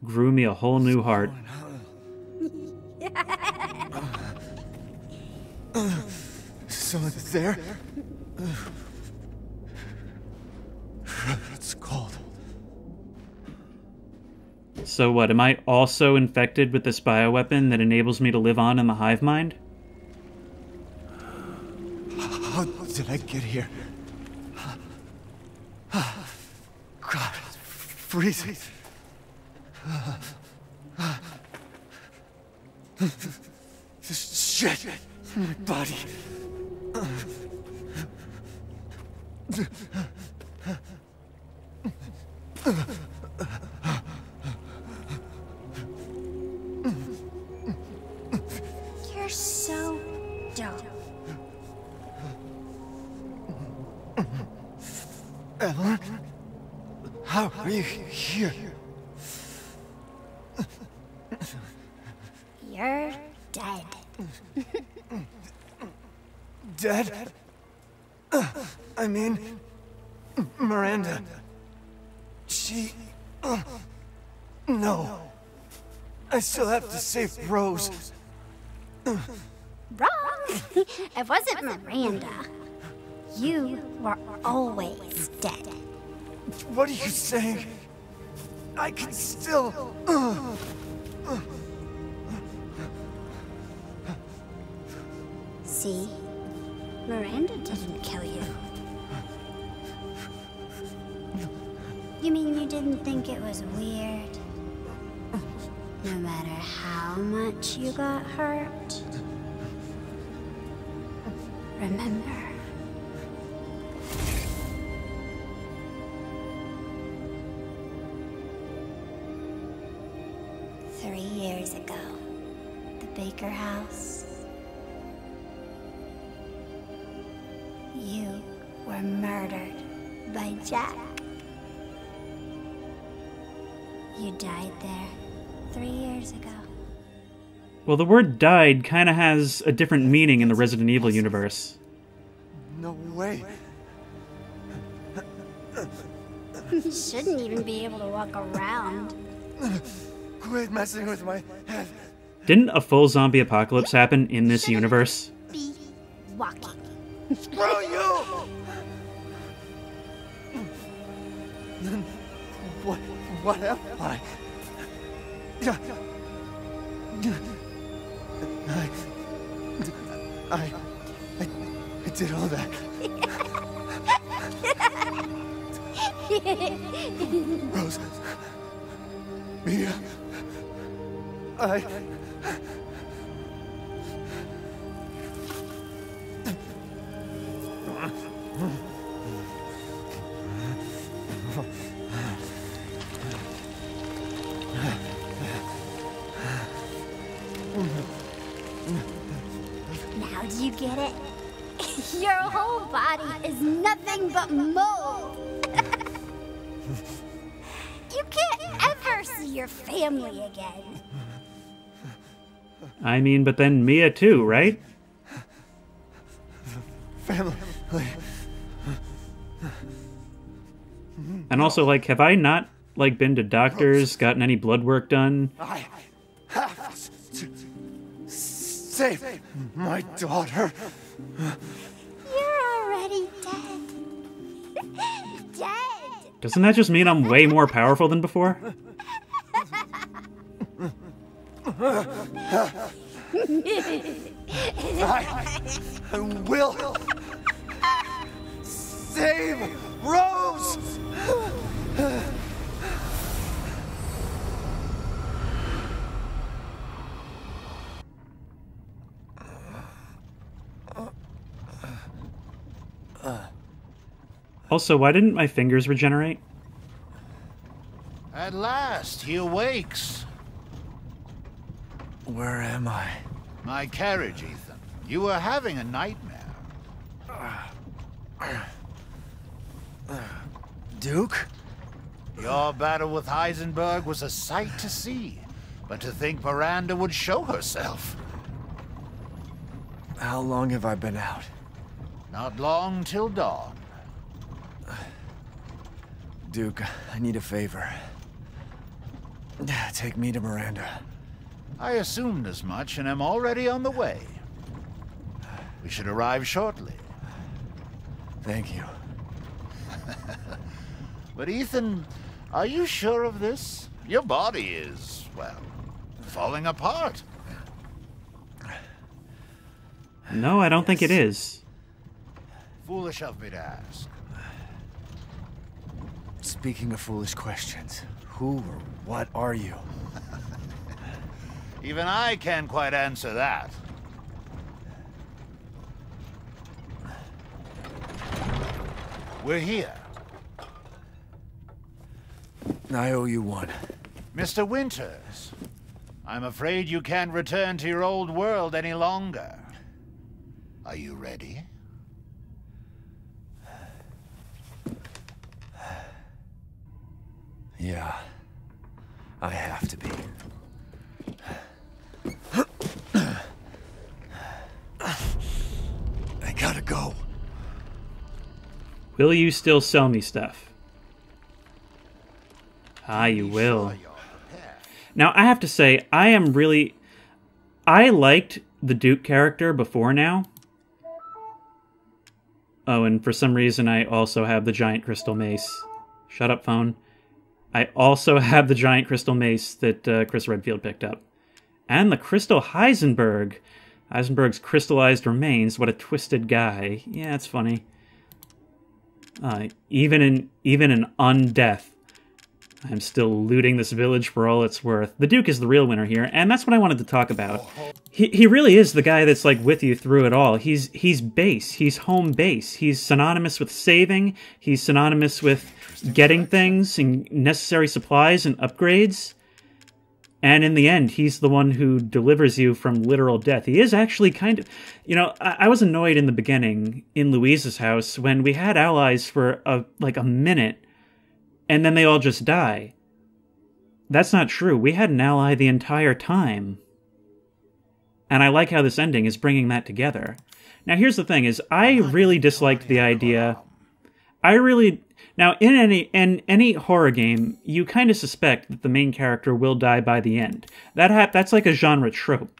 Speaker 1: Grew me a whole new heart.
Speaker 2: Someone there? It's cold.
Speaker 1: So what, am I also infected with this bioweapon that enables me to live on in the hive mind?
Speaker 2: How did I get here? God, it's freezing. This shit in my body.
Speaker 12: You're so dumb.
Speaker 2: Evelyn? How are you here?
Speaker 12: You're dead.
Speaker 2: Dead? I mean, Miranda. She... no. I still have to save Rose.
Speaker 12: Wrong. It wasn't Miranda. You were always dead.
Speaker 2: What are you saying? I can still...
Speaker 12: See? Miranda didn't kill you. You mean you didn't think it was weird? No matter how much you got hurt? Remember. "3 years ago, the Baker house. You were murdered by Jack. You died there 3 years ago."
Speaker 1: Well, the word died kind of has a different meaning in the Resident Evil universe.
Speaker 2: No way.
Speaker 12: You shouldn't even be able to walk around.
Speaker 2: Quit messing with my head.
Speaker 1: Didn't a full zombie apocalypse happen in this universe?
Speaker 12: Be walking.
Speaker 2: Screw you! Then what am I? I did all that. Rose. Mia.
Speaker 12: Now do you get it? Your whole body is nothing but mold. You can't ever see your family again.
Speaker 1: I mean, but then Mia too, right?
Speaker 2: Family.
Speaker 1: And also, like, have I not, like, been to doctors, gotten any blood work done?
Speaker 2: I have to save my daughter.
Speaker 12: You're already dead. Dead.
Speaker 1: Doesn't that just mean I'm way more powerful than before?
Speaker 2: I will save Rose!
Speaker 1: Also, why didn't my fingers regenerate?
Speaker 13: At last, he awakes.
Speaker 2: Where am I?
Speaker 13: My carriage, Ethan. You were having a nightmare.
Speaker 2: Duke?
Speaker 13: Your battle with Heisenberg was a sight to see. But to think Miranda would show herself.
Speaker 2: How long have I been out?
Speaker 13: Not long till dawn.
Speaker 2: Duke, I need a favor. Take me to Miranda.
Speaker 13: I assumed as much and am already on the way. We should arrive shortly.
Speaker 2: Thank you.
Speaker 13: But Ethan, are you sure of this? Your body is, well, falling apart.
Speaker 1: No, I don't think it is.
Speaker 13: Foolish of me to ask.
Speaker 2: Speaking of foolish questions, who or what are you?
Speaker 13: Even I can't quite answer that. We're here.
Speaker 2: I owe you one.
Speaker 13: Mr. Winters, I'm afraid you can't return to your old world any longer. Are you ready?
Speaker 2: Yeah, I have to be. I gotta go.
Speaker 1: Will you still sell me stuff? Ah, you will. Now, I have to say, I liked the Duke character before now. Oh, and for some reason I also have the giant crystal mace. Shut up, phone. I also have the giant crystal mace that Chris Redfield picked up. And the crystal Heisenberg. Heisenberg's crystallized remains. What a twisted guy. Yeah, it's funny. Even in undeath, I'm still looting this village for all it's worth. The Duke is the real winner here, and that's what I wanted to talk about. He really is the guy that's like with you through it all. He's base. He's home base. He's synonymous with saving. He's synonymous with getting things and necessary supplies and upgrades. And in the end, he's the one who delivers you from literal death. He is actually kind of... You know, I was annoyed in the beginning in Louise's house when we had allies for like a minute, and then they all just die. That's not true. We had an ally the entire time. And I like how this ending is bringing that together. Now, here's the thing, is I really disliked the idea... Now, in any horror game, you kind of suspect that the main character will die by the end. That's like a genre trope.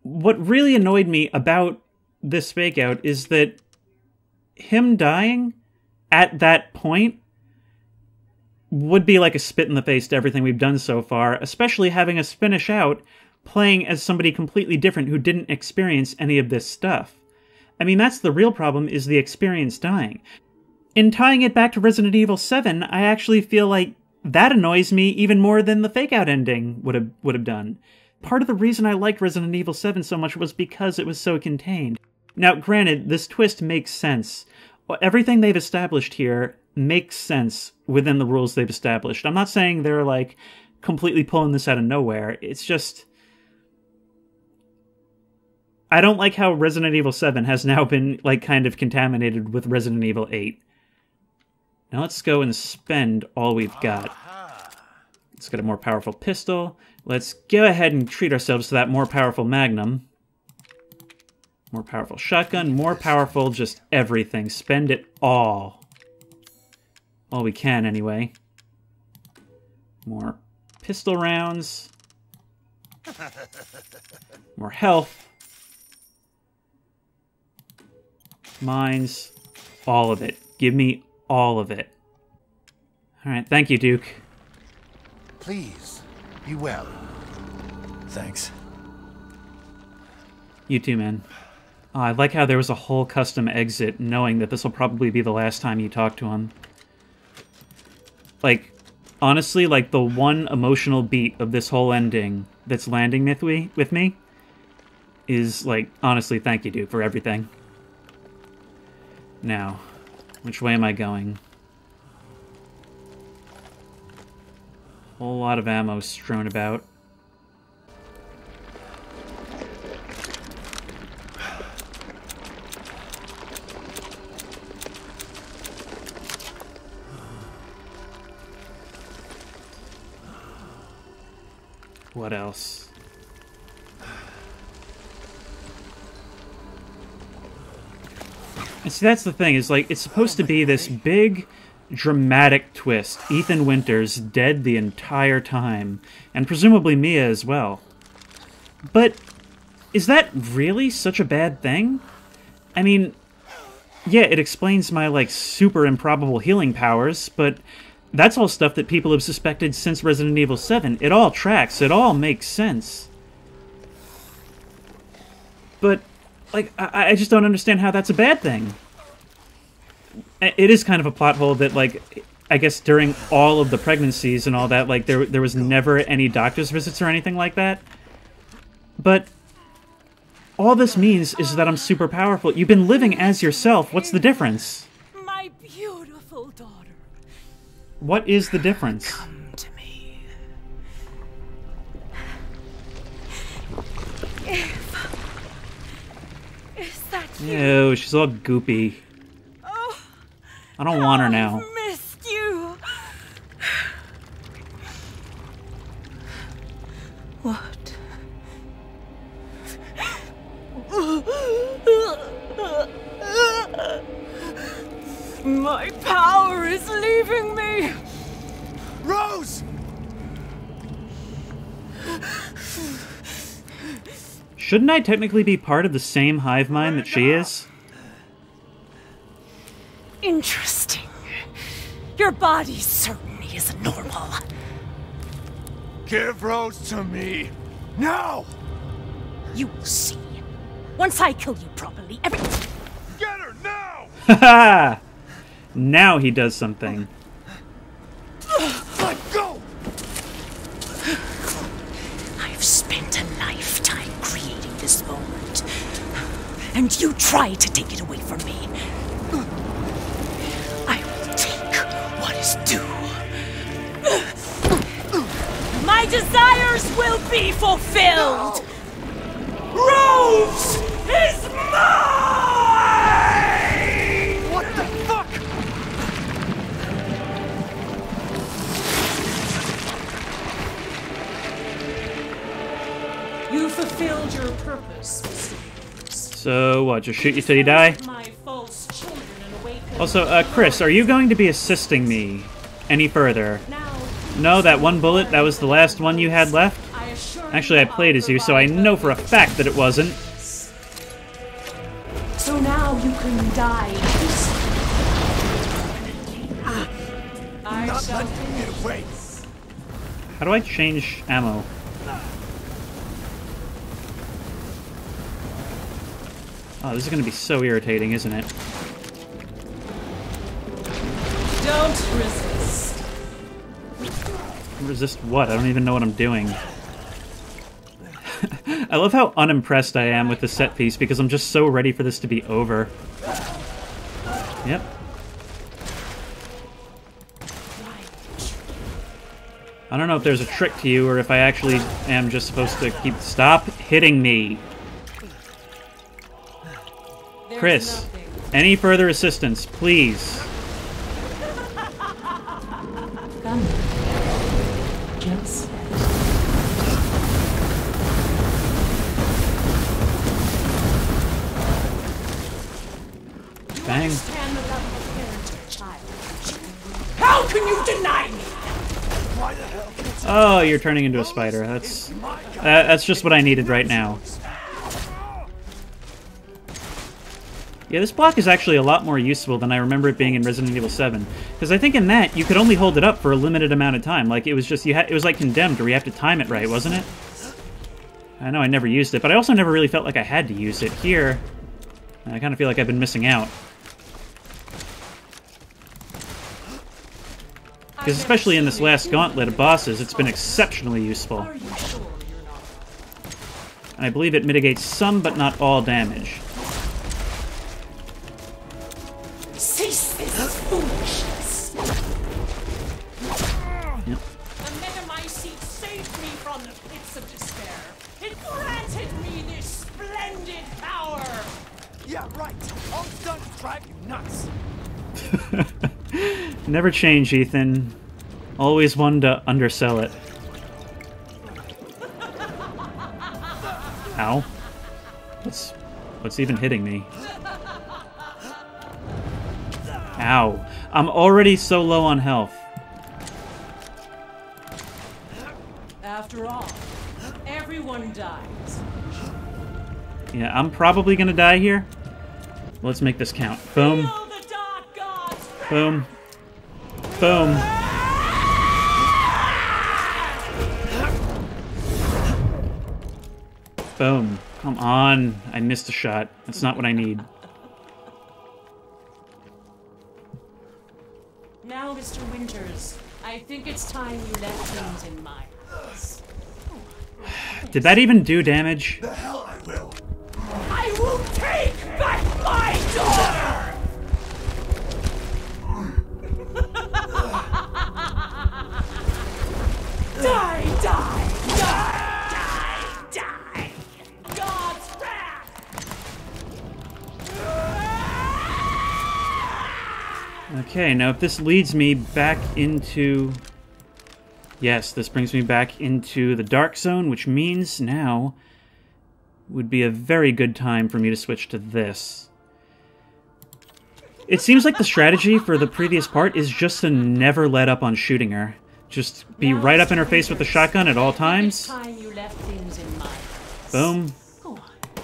Speaker 1: What really annoyed me about this fake out is that him dying at that point would be like a spit in the face to everything we've done so far, especially having us finish out playing as somebody completely different who didn't experience any of this stuff. I mean, that's the real problem, is the experience dying. In tying it back to Resident Evil 7, I actually feel like that annoys me even more than the fake-out ending would have done. Part of the reason I liked Resident Evil 7 so much was because it was so contained. Now, granted, this twist makes sense. Everything they've established here makes sense within the rules they've established. I'm not saying they're, like, completely pulling this out of nowhere. It's just... I don't like how Resident Evil 7 has now been, like, kind of contaminated with Resident Evil 8. Now let's go and spend all we've got. Let's get a more powerful pistol. Let's go ahead and treat ourselves to that more powerful Magnum. More powerful shotgun, more powerful just everything. Spend it all. All we can, anyway. More pistol rounds. More health. Mines. All of it. Give me all of it. Alright, thank you, Duke.
Speaker 13: Please, be well.
Speaker 2: Thanks.
Speaker 1: You too, man. Oh, I like how there was a whole custom exit, knowing that this will probably be the last time you talk to him. Like, honestly, like, the one emotional beat of this whole ending that's landing with me is, like, honestly, thank you, Duke, for everything. Now, which way am I going? Whole lot of ammo strewn about. What else? And see, that's the thing, is like, it's supposed to be this big, dramatic twist. Ethan Winters dead the entire time, and presumably Mia as well. But is that really such a bad thing? I mean, yeah, it explains my, like, super improbable healing powers, but that's all stuff that people have suspected since Resident Evil 7. It all tracks, it all makes sense. But, like, I just don't understand how that's a bad thing. It is kind of a plot hole that, like, I guess during all of the pregnancies and all that, like, there was never any doctor's visits or anything like that. But all this means is that I'm super powerful. You've been living as yourself. What's the difference?
Speaker 6: My beautiful daughter.
Speaker 1: What is the difference?
Speaker 6: Come to me. Is that you?
Speaker 1: Ew, she's all goopy.
Speaker 6: Oh,
Speaker 1: I don't want her now.
Speaker 6: I've missed you. What? My power is leaving me!
Speaker 2: Rose!
Speaker 1: Shouldn't I technically be part of the same hive mind that she is?
Speaker 6: Interesting. Your body certainly is normal.
Speaker 2: Give Rose to me! Now!
Speaker 6: You will see. Once I kill you properly, everything...
Speaker 2: Get her now!
Speaker 1: Haha! Now he does something.
Speaker 2: Let go!
Speaker 6: I've spent a lifetime creating this moment. And you try to take it away from me. I will take what is due. My desires will be fulfilled! Rose is mine!
Speaker 2: What the fuck?
Speaker 6: You fulfilled your purpose, Mr.
Speaker 1: So, what, just shoot you till you die? Also, Chris, are you going to be assisting me any further? No, that one bullet, that was the last one you had left? Actually, I played as you, so I know for a fact that it wasn't.
Speaker 6: So now you can die
Speaker 2: Not letting me get away.
Speaker 1: How do I change ammo? Oh, this is going to be so irritating, isn't it?
Speaker 6: Don't resist.
Speaker 1: Resist what? I don't even know what I'm doing. I love how unimpressed I am with the set piece because I'm just so ready for this to be over. Yep. I don't know if there's a trick to you or if I actually am just supposed to keep... Stop hitting me! Chris, any further assistance, please?
Speaker 6: Just
Speaker 1: Bang.
Speaker 6: How can you deny me?
Speaker 1: Oh, you're turning into a spider. That's just what I needed right now. Yeah, this block is actually a lot more useful than I remember it being in Resident Evil 7. Because I think in that, you could only hold it up for a limited amount of time. Like, it was just, it was like Condemned, where you have to time it right, wasn't it? I know I never used it, but I also never really felt like I had to use it. Here, I kind of feel like I've been missing out. Because especially in this last gauntlet of bosses, it's been exceptionally useful. And I believe it mitigates some, but not all damage.
Speaker 6: Cease this foolishness!
Speaker 1: Yep.
Speaker 6: The Metamycete saved me from the pits of despair. It granted me this splendid power!
Speaker 2: Yeah, right. All it's done is drive you nuts.
Speaker 1: Never change, Ethan. Always one to undersell it. Ow. What's even hitting me? Ow. I'm already so low on health.
Speaker 6: After all, everyone dies.
Speaker 1: Yeah, I'm probably gonna die here. Let's make this count. Boom. Boom. Boom. Boom. Come on. I missed a shot. That's not what I need.
Speaker 6: Now, Mr. Winters, I think it's time you left things in my hands.
Speaker 1: Did that even do damage?
Speaker 4: The hell I will.
Speaker 6: I will take back my daughter! Die, die, die, die, die! God's wrath!
Speaker 1: Okay, now if this leads me back into... Yes, this brings me back into the Dark Zone, which means now would be a very good time for me to switch to this. It seems like the strategy for the previous part is just to never let up on shooting her. Just be right up in her face with the shotgun at all times. Boom.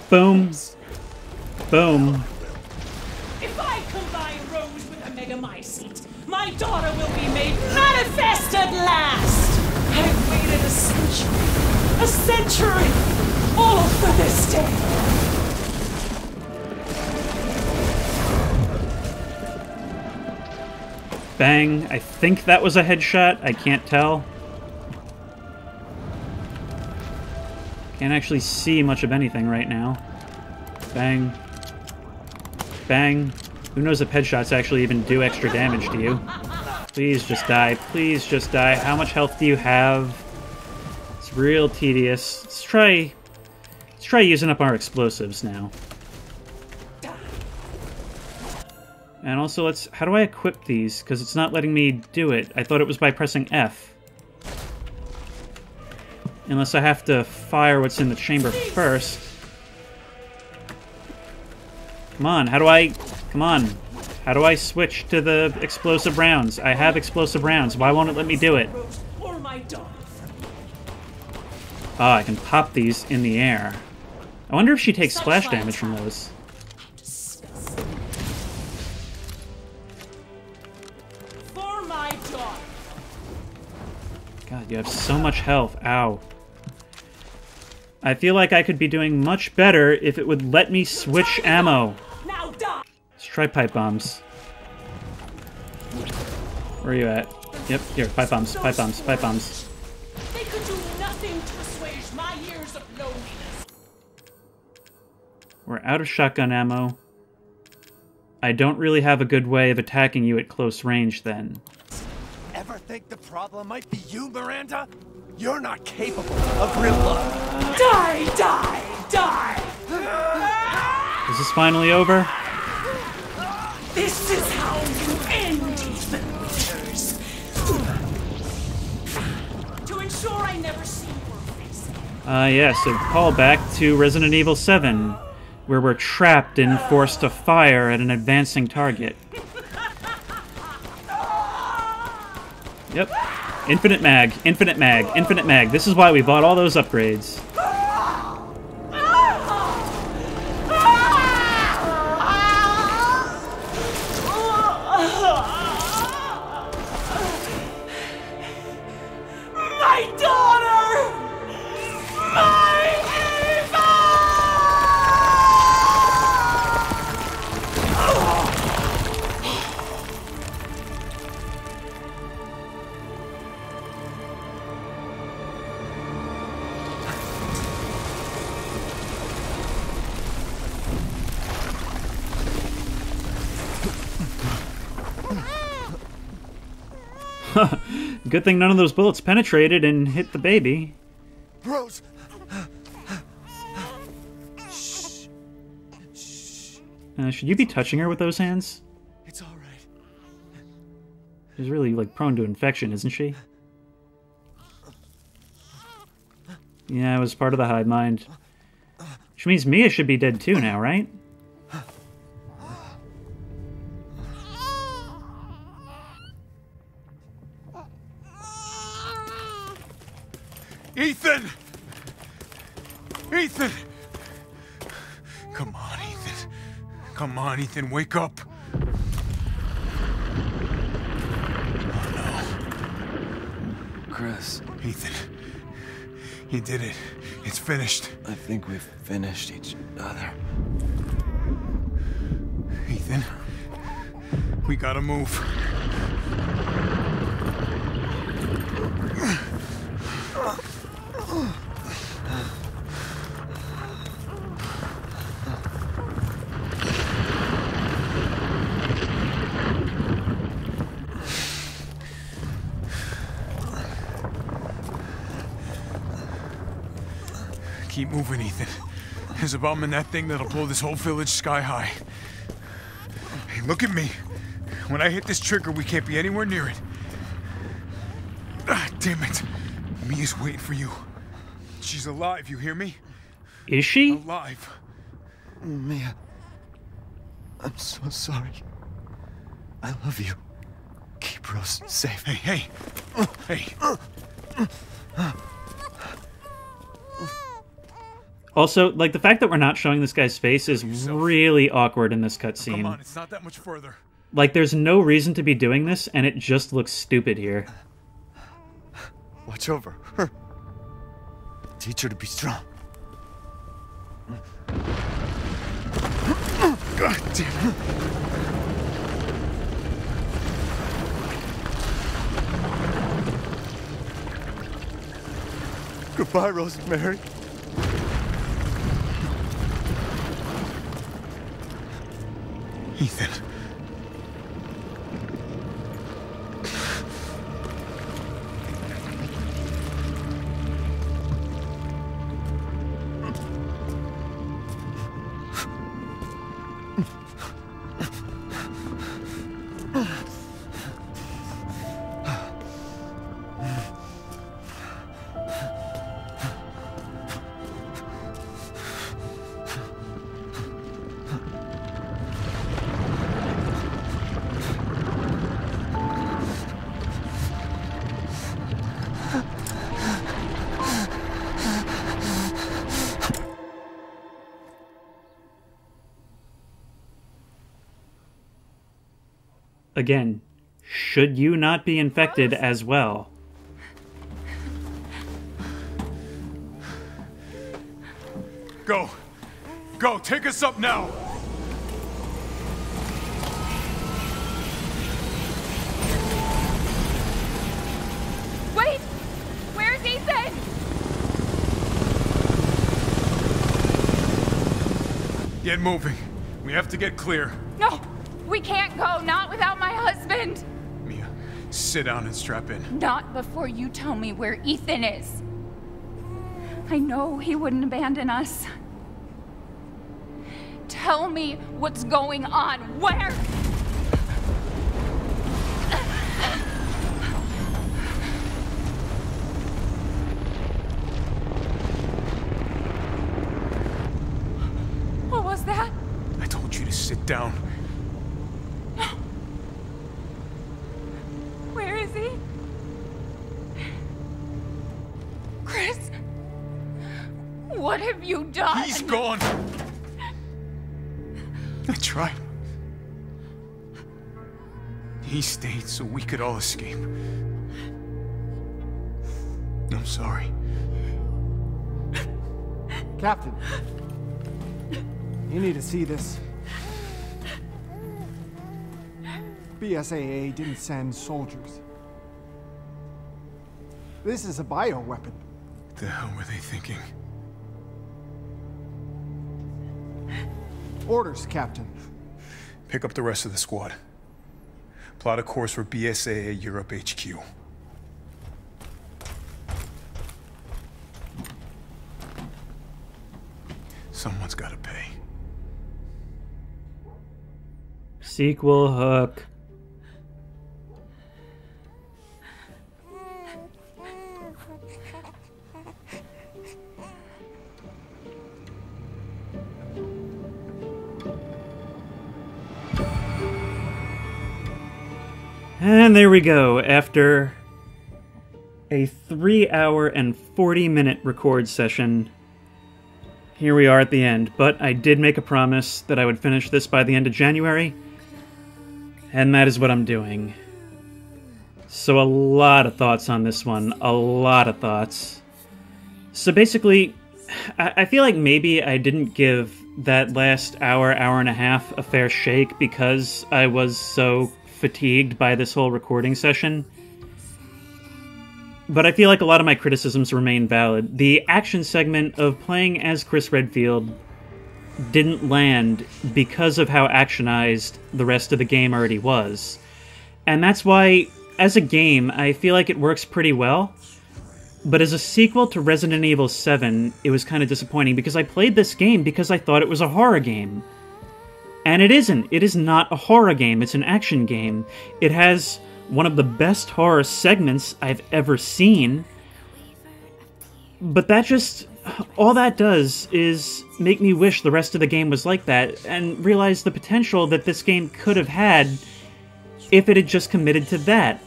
Speaker 1: Boom. Boom.
Speaker 6: If I combine Rose with a to my seat. My daughter will be made manifest at last. I've waited a century, all for this day.
Speaker 1: Bang. I think that was a headshot. I can't tell. Can't actually see much of anything right now. Bang. Bang. Who knows if headshots actually even do extra damage to you. Please just die. Please just die. How much health do you have? It's real tedious. Let's try using up our explosives now. And also, how do I equip these? Because it's not letting me do it. I thought it was by pressing F. Unless I have to fire what's in the chamber first. Come on, how do I... Come on. How do I switch to the explosive rounds? I have explosive rounds. Why won't it let me do it? Ah, I can pop these in the air. I wonder if she takes splash damage from those. God, you have so much health. Ow. I feel like I could be doing much better if it would let me switch ammo. Let's try pipe bombs. Where are you at? Yep, here, pipe bombs, pipe bombs, pipe bombs.
Speaker 6: They could do nothing to assuage my years of loneliness.
Speaker 1: We're out of shotgun ammo. I don't really have a good way of attacking you at close range then.
Speaker 2: Ever think the problem might be you, Miranda? You're not capable of real love.
Speaker 6: Die, die, die!
Speaker 1: Is this finally over?
Speaker 6: This is how you end, Ethan Winters. To ensure I never see your face.
Speaker 1: Yes, a callback to Resident Evil 7, where we're trapped and forced to fire at an advancing target. Yep. Infinite mag, infinite mag, infinite mag. This is why we bought all those upgrades.
Speaker 6: My daughter! My Ava!
Speaker 1: Good thing none of those bullets penetrated and hit the baby.
Speaker 2: Rose!
Speaker 1: Should you be touching her with those hands?
Speaker 2: It's all right.
Speaker 1: She's really, like, prone to infection, isn't she? Yeah, it was part of the hive mind. Which means Mia should be dead too now, right?
Speaker 3: Ethan! Ethan! Come on, Ethan. Come on, Ethan, wake up. Oh, no.
Speaker 2: Chris.
Speaker 3: Ethan. You did it. It's finished.
Speaker 2: I think we've finished each other.
Speaker 3: Ethan. We gotta move. Keep moving, Ethan. There's a bomb in that thing that'll blow this whole village sky high. Hey, look at me. When I hit this trigger, we can't be anywhere near it. Ah, damn it. Mia's waiting for you. She's alive, you hear me?
Speaker 1: Is she?
Speaker 3: Alive.
Speaker 2: Mia, I'm so sorry. I love you. Keep Rose safe.
Speaker 3: Hey, hey. Hey.
Speaker 1: Also, like, the fact that we're not showing this guy's face is really awkward in this cutscene.
Speaker 3: Come on, it's not that much further.
Speaker 1: Like, there's no reason to be doing this, and it just looks stupid here.
Speaker 2: Watch over her. Teach her to be strong. God damn it. Goodbye, Rosemary.
Speaker 3: Ethan.
Speaker 1: Again, should you not be infected as well?
Speaker 3: Go! Go! Take us up now!
Speaker 5: Wait! Where's Ethan?
Speaker 3: Get moving. We have to get clear.
Speaker 5: No! We can't go, not without my husband!
Speaker 3: Mia, sit down and strap in.
Speaker 5: Not before you tell me where Ethan is. I know he wouldn't abandon us. Tell me what's going on. Where? What was that?
Speaker 3: I told you to sit down.
Speaker 5: Where is he? Chris? What have you done?
Speaker 3: He's gone! I tried. He stayed so we could all escape. I'm sorry.
Speaker 14: Captain, you need to see this. BSAA didn't send soldiers. This is a bioweapon.
Speaker 3: What the hell were they thinking?
Speaker 14: Orders, Captain.
Speaker 3: Pick up the rest of the squad. Plot a course for BSAA Europe HQ. Someone's gotta pay.
Speaker 1: Sequel hook. And there we go. After a 3-hour and 40-minute record session, here we are at the end. But I did make a promise that I would finish this by the end of January, and that is what I'm doing. So a lot of thoughts on this one. A lot of thoughts. So basically, I feel like maybe I didn't give that last hour, hour and a half a fair shake because I was so fatigued by this whole recording session. But I feel like a lot of my criticisms remain valid. The action segment of playing as Chris Redfield didn't land because of how actionized the rest of the game already was. And that's why, as a game, I feel like it works pretty well. But as a sequel to Resident Evil 7, it was kind of disappointing because I played this game because I thought it was a horror game. And it isn't. It is not a horror game. It's an action game. It has one of the best horror segments I've ever seen. But that just... all that does is make me wish the rest of the game was like that, and realize the potential that this game could have had if it had just committed to that.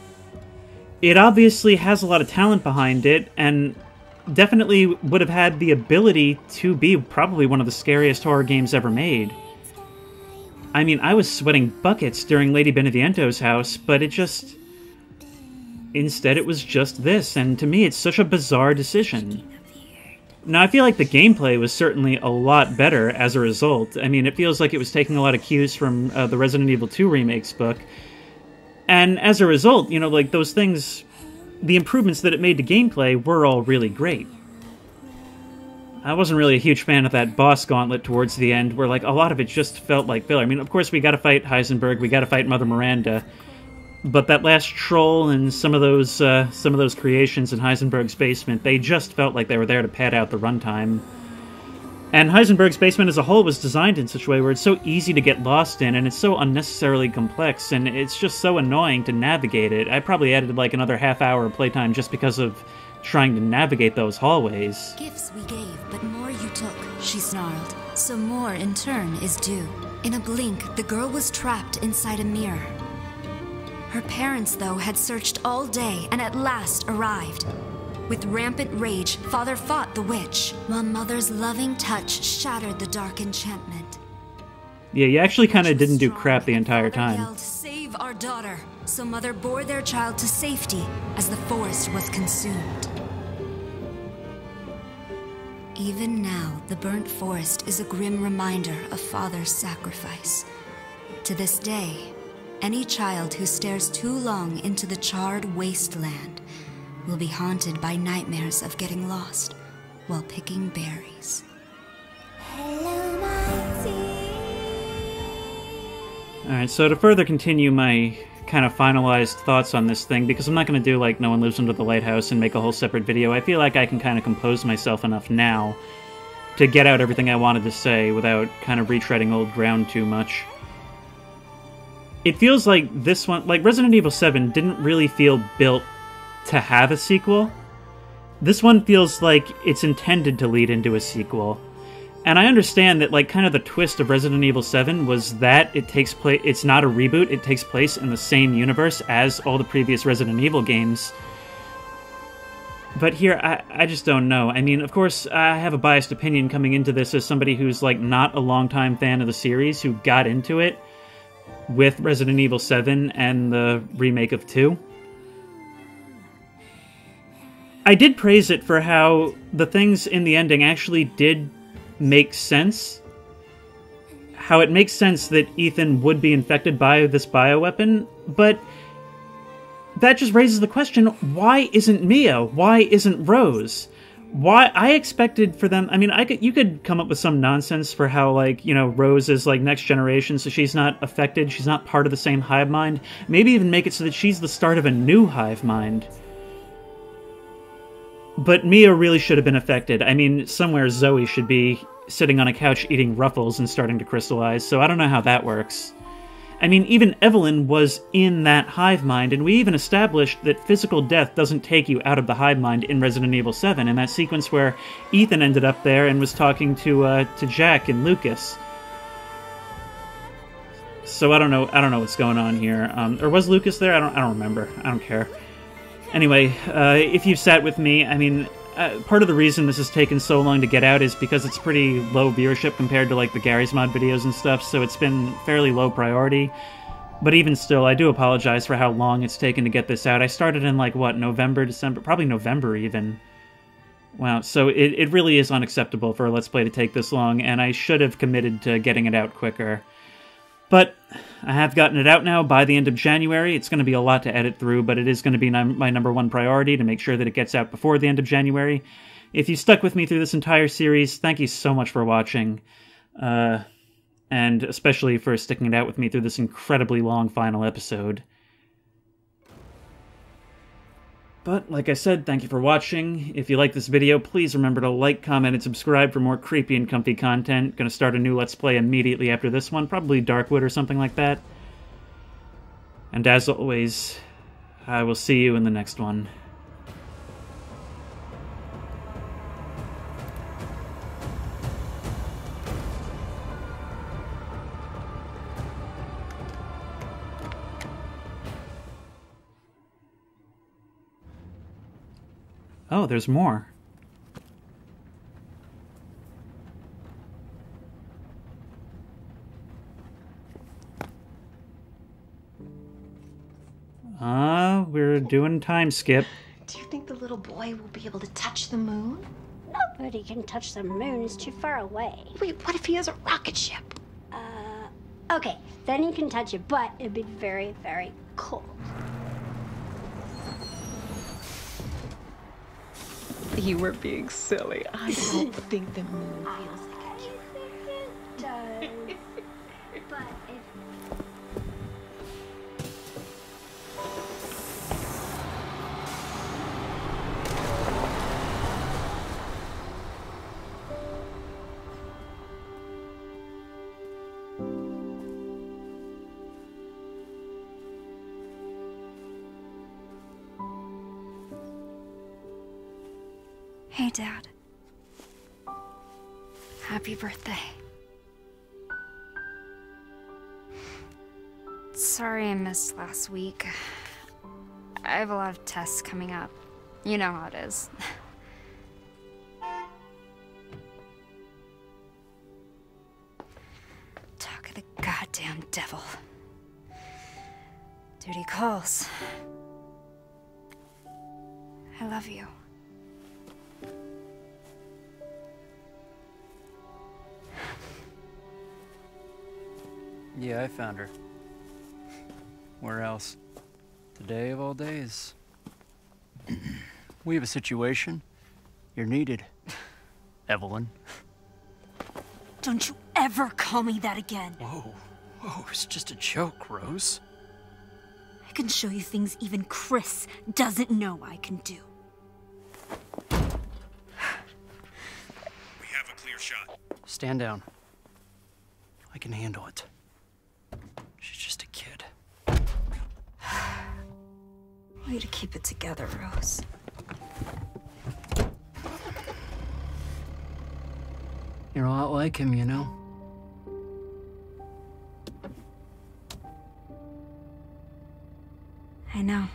Speaker 1: It obviously has a lot of talent behind it, and definitely would have had the ability to be probably one of the scariest horror games ever made. I mean, I was sweating buckets during Lady Beneviento's house, but it just... Instead, it was just this, and to me, it's such a bizarre decision. Now, I feel like the gameplay was certainly a lot better as a result. I mean, it feels like it was taking a lot of cues from the Resident Evil 2 Remake's book. And as a result, you know, like, those things, the improvements that it made to gameplay were all really great. I wasn't really a huge fan of that boss gauntlet towards the end, where, like, a lot of it just felt like filler. I mean, of course, we gotta fight Heisenberg, we gotta fight Mother Miranda, but that last troll and some of those creations in Heisenberg's basement, they just felt like they were there to pad out the runtime. And Heisenberg's basement as a whole was designed in such a way where it's so easy to get lost in, and it's so unnecessarily complex, and it's just so annoying to navigate it. I probably added like another half hour of playtime just because of trying to navigate those hallways.
Speaker 15: Gifts we gave, but more you took, she snarled. So more in turn is due. In a blink, the girl was trapped inside a mirror. Her parents, though, had searched all day and at last arrived. With rampant rage, Father fought the witch, while Mother's loving touch shattered the dark enchantment.
Speaker 1: Yeah, you actually kind of didn't do crap the entire time.
Speaker 15: Yelled, "Save our daughter!" So Mother bore their child to safety as the forest was consumed. Even now, the burnt forest is a grim reminder of Father's sacrifice. To this day, any child who stares too long into the charred wasteland will be haunted by nightmares of getting lost while picking berries.
Speaker 1: Alright, so to further continue my kind of finalized thoughts on this thing, because I'm not going to do like No One Lives Under the Lighthouse and make a whole separate video, I feel like I can kind of compose myself enough now to get out everything I wanted to say without kind of retreading old ground too much. It feels like this one, like Resident Evil 7 didn't really feel built to have a sequel. This one feels like it's intended to lead into a sequel. And I understand that, like, kind of the twist of Resident Evil 7 was that it takes place, it's not a reboot, it takes place in the same universe as all the previous Resident Evil games. But here, I just don't know. I mean, of course, I have a biased opinion coming into this as somebody who's, like, not a longtime fan of the series, who got into it with Resident Evil 7 and the remake of 2. I did praise it for how the things in the ending actually did make sense. How it makes sense that Ethan would be infected by this bioweapon, but that just raises the question, why isn't Mia? Why isn't Rose? Why? I expected for them, I mean, you could come up with some nonsense for how, like, you know, Rose is, like, next generation, so she's not affected, she's not part of the same hive mind. Maybe even make it so that she's the start of a new hive mind. But Mia really should have been affected. I mean, somewhere Zoe should be sitting on a couch eating Ruffles and starting to crystallize, so I don't know how that works. I mean, even Evelyn was in that hive mind, and we even established that physical death doesn't take you out of the hive mind in Resident Evil 7, in that sequence where Ethan ended up there and was talking to Jack and Lucas. So I don't know what's going on here. Or was Lucas there? I don't remember. I don't care. Anyway, if you've sat with me, I mean, part of the reason this has taken so long to get out is because it's pretty low viewership compared to, like, the Garry's Mod videos and stuff, so it's been fairly low priority. But even still, I do apologize for how long it's taken to get this out. I started in, like, what, November, December? Probably November, even. Wow, so it really is unacceptable for a Let's Play to take this long, and I should have committed to getting it out quicker. But I have gotten it out now by the end of January. It's going to be a lot to edit through, but it is going to be my number one priority to make sure that it gets out before the end of January. If you stuck with me through this entire series, thank you so much for watching. And especially for sticking it out with me through this incredibly long final episode. But, like I said, thank you for watching. If you like this video, please remember to like, comment, and subscribe for more creepy and comfy content. Gonna start a new Let's Play immediately after this one, probably Darkwood or something like that. And as always, I will see you in the next one. Oh, there's more. We're doing time skip.
Speaker 16: Do you think the little boy will be able to touch the moon?
Speaker 12: Nobody can touch the moon. It's too far away.
Speaker 16: Wait, what if he has a rocket ship?
Speaker 12: Okay, then he can touch it, but it'd be very, very cold.
Speaker 16: You were being silly. I don't think the moon feels like
Speaker 12: it does. But if...
Speaker 15: Hey, Dad. Happy birthday. Sorry I missed last week. I have a lot of tests coming up. You know how it is. Talk of the goddamn devil. Duty calls. I love you.
Speaker 17: Yeah, I found her. Where else? Today of all days. We have a situation. You're needed, Evelyn.
Speaker 6: Don't you ever call me that again.
Speaker 17: Whoa, it's just a joke, Rose.
Speaker 6: I can show you things even Chris doesn't know I can do.
Speaker 10: We have a clear shot.
Speaker 17: Stand down. I can handle it. She's just a kid.
Speaker 6: Way to keep it together, Rose.
Speaker 17: You're a lot like him, you know?
Speaker 15: I know.